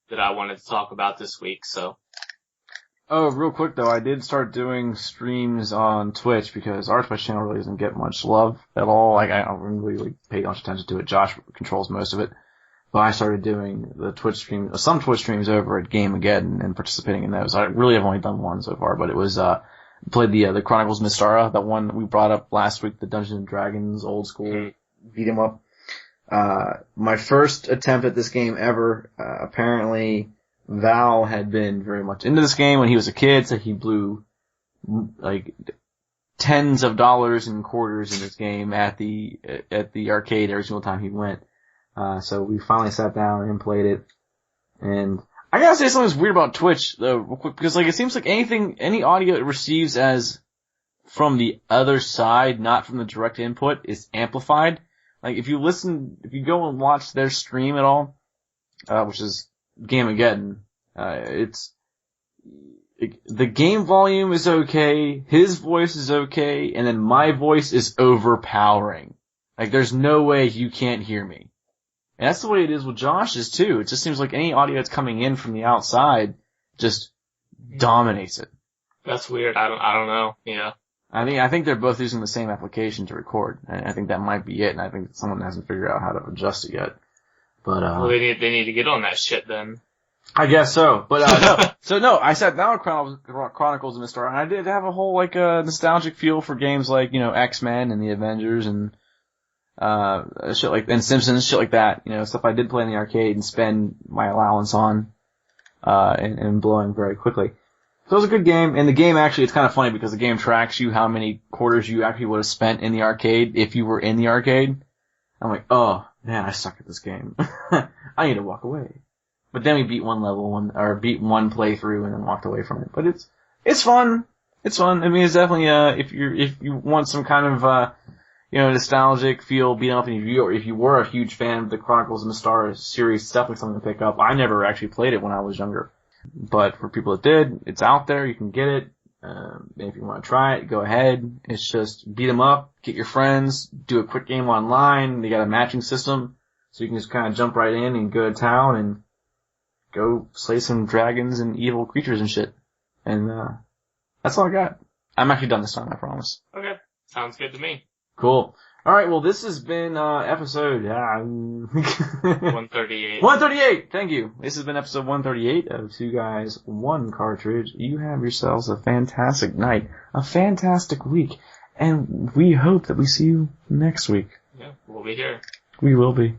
That I wanted to talk about this week, so. Oh, real quick though, I did start doing streams on Twitch because our Twitch channel really doesn't get much love at all. Like, I don't really pay much attention to it. Josh controls most of it. But I started doing some Twitch streams over at Gameageddon and participating in those. I really have only done one so far, but it was, played the Chronicles Mystara, that one we brought up last week, the Dungeons and Dragons old school beat 'em up. My first attempt at this game ever, apparently Val had been very much into this game when he was a kid, so he blew like tens of dollars in quarters in this game at the arcade every single time he went. So we finally sat down and played it. And I gotta say something's weird about Twitch though, real quick, because like it seems like any audio it receives as from the other side, not from the direct input, is amplified. Like, if you go and watch their stream at all, which is Gamageddon, the game volume is okay, his voice is okay, and then my voice is overpowering. Like, there's no way you can't hear me. And that's the way it is with Josh's too. It just seems like any audio that's coming in from the outside just dominates it. That's weird. I don't know. Yeah. I think they're both using the same application to record. And I think that might be it, and I think someone hasn't figured out how to adjust it yet. But, well, they need to get on that shit then. I guess so. But, no, I sat down with Chronicles of Mistara, and I did have a whole, like, nostalgic feel for games like, X-Men and the Avengers and, shit like, and Simpsons, shit like that. Stuff I did play in the arcade and spend my allowance on, and blowing very quickly. So it was a good game, and the game actually, it's kind of funny because the game tracks you how many quarters you actually would have spent in the arcade if you were in the arcade. I'm like, oh, man, I suck at this game. I need to walk away. But then we beat one playthrough and then walked away from it. But it's fun. It's fun. I mean, it's definitely, if you want some kind of, nostalgic feel, beat up, and if you were a huge fan of the Chronicles of Mistara series, it's definitely something to pick up. I never actually played it when I was younger. But for people that did, it's out there, you can get it. If you want to try it, go ahead. It's just beat them up, get your friends, do a quick game online. They got a matching system, so you can just kind of jump right in and go to town and go slay some dragons and evil creatures and shit. And that's all I got. I'm actually done this time, I promise. Okay, sounds good to me. Cool. Alright, well this has been episode 138. 138! Thank you. This has been episode 138 of Two Guys, One Cartridge. You have yourselves a fantastic night, a fantastic week, and we hope that we see you next week. Yeah, we'll be here. We will be.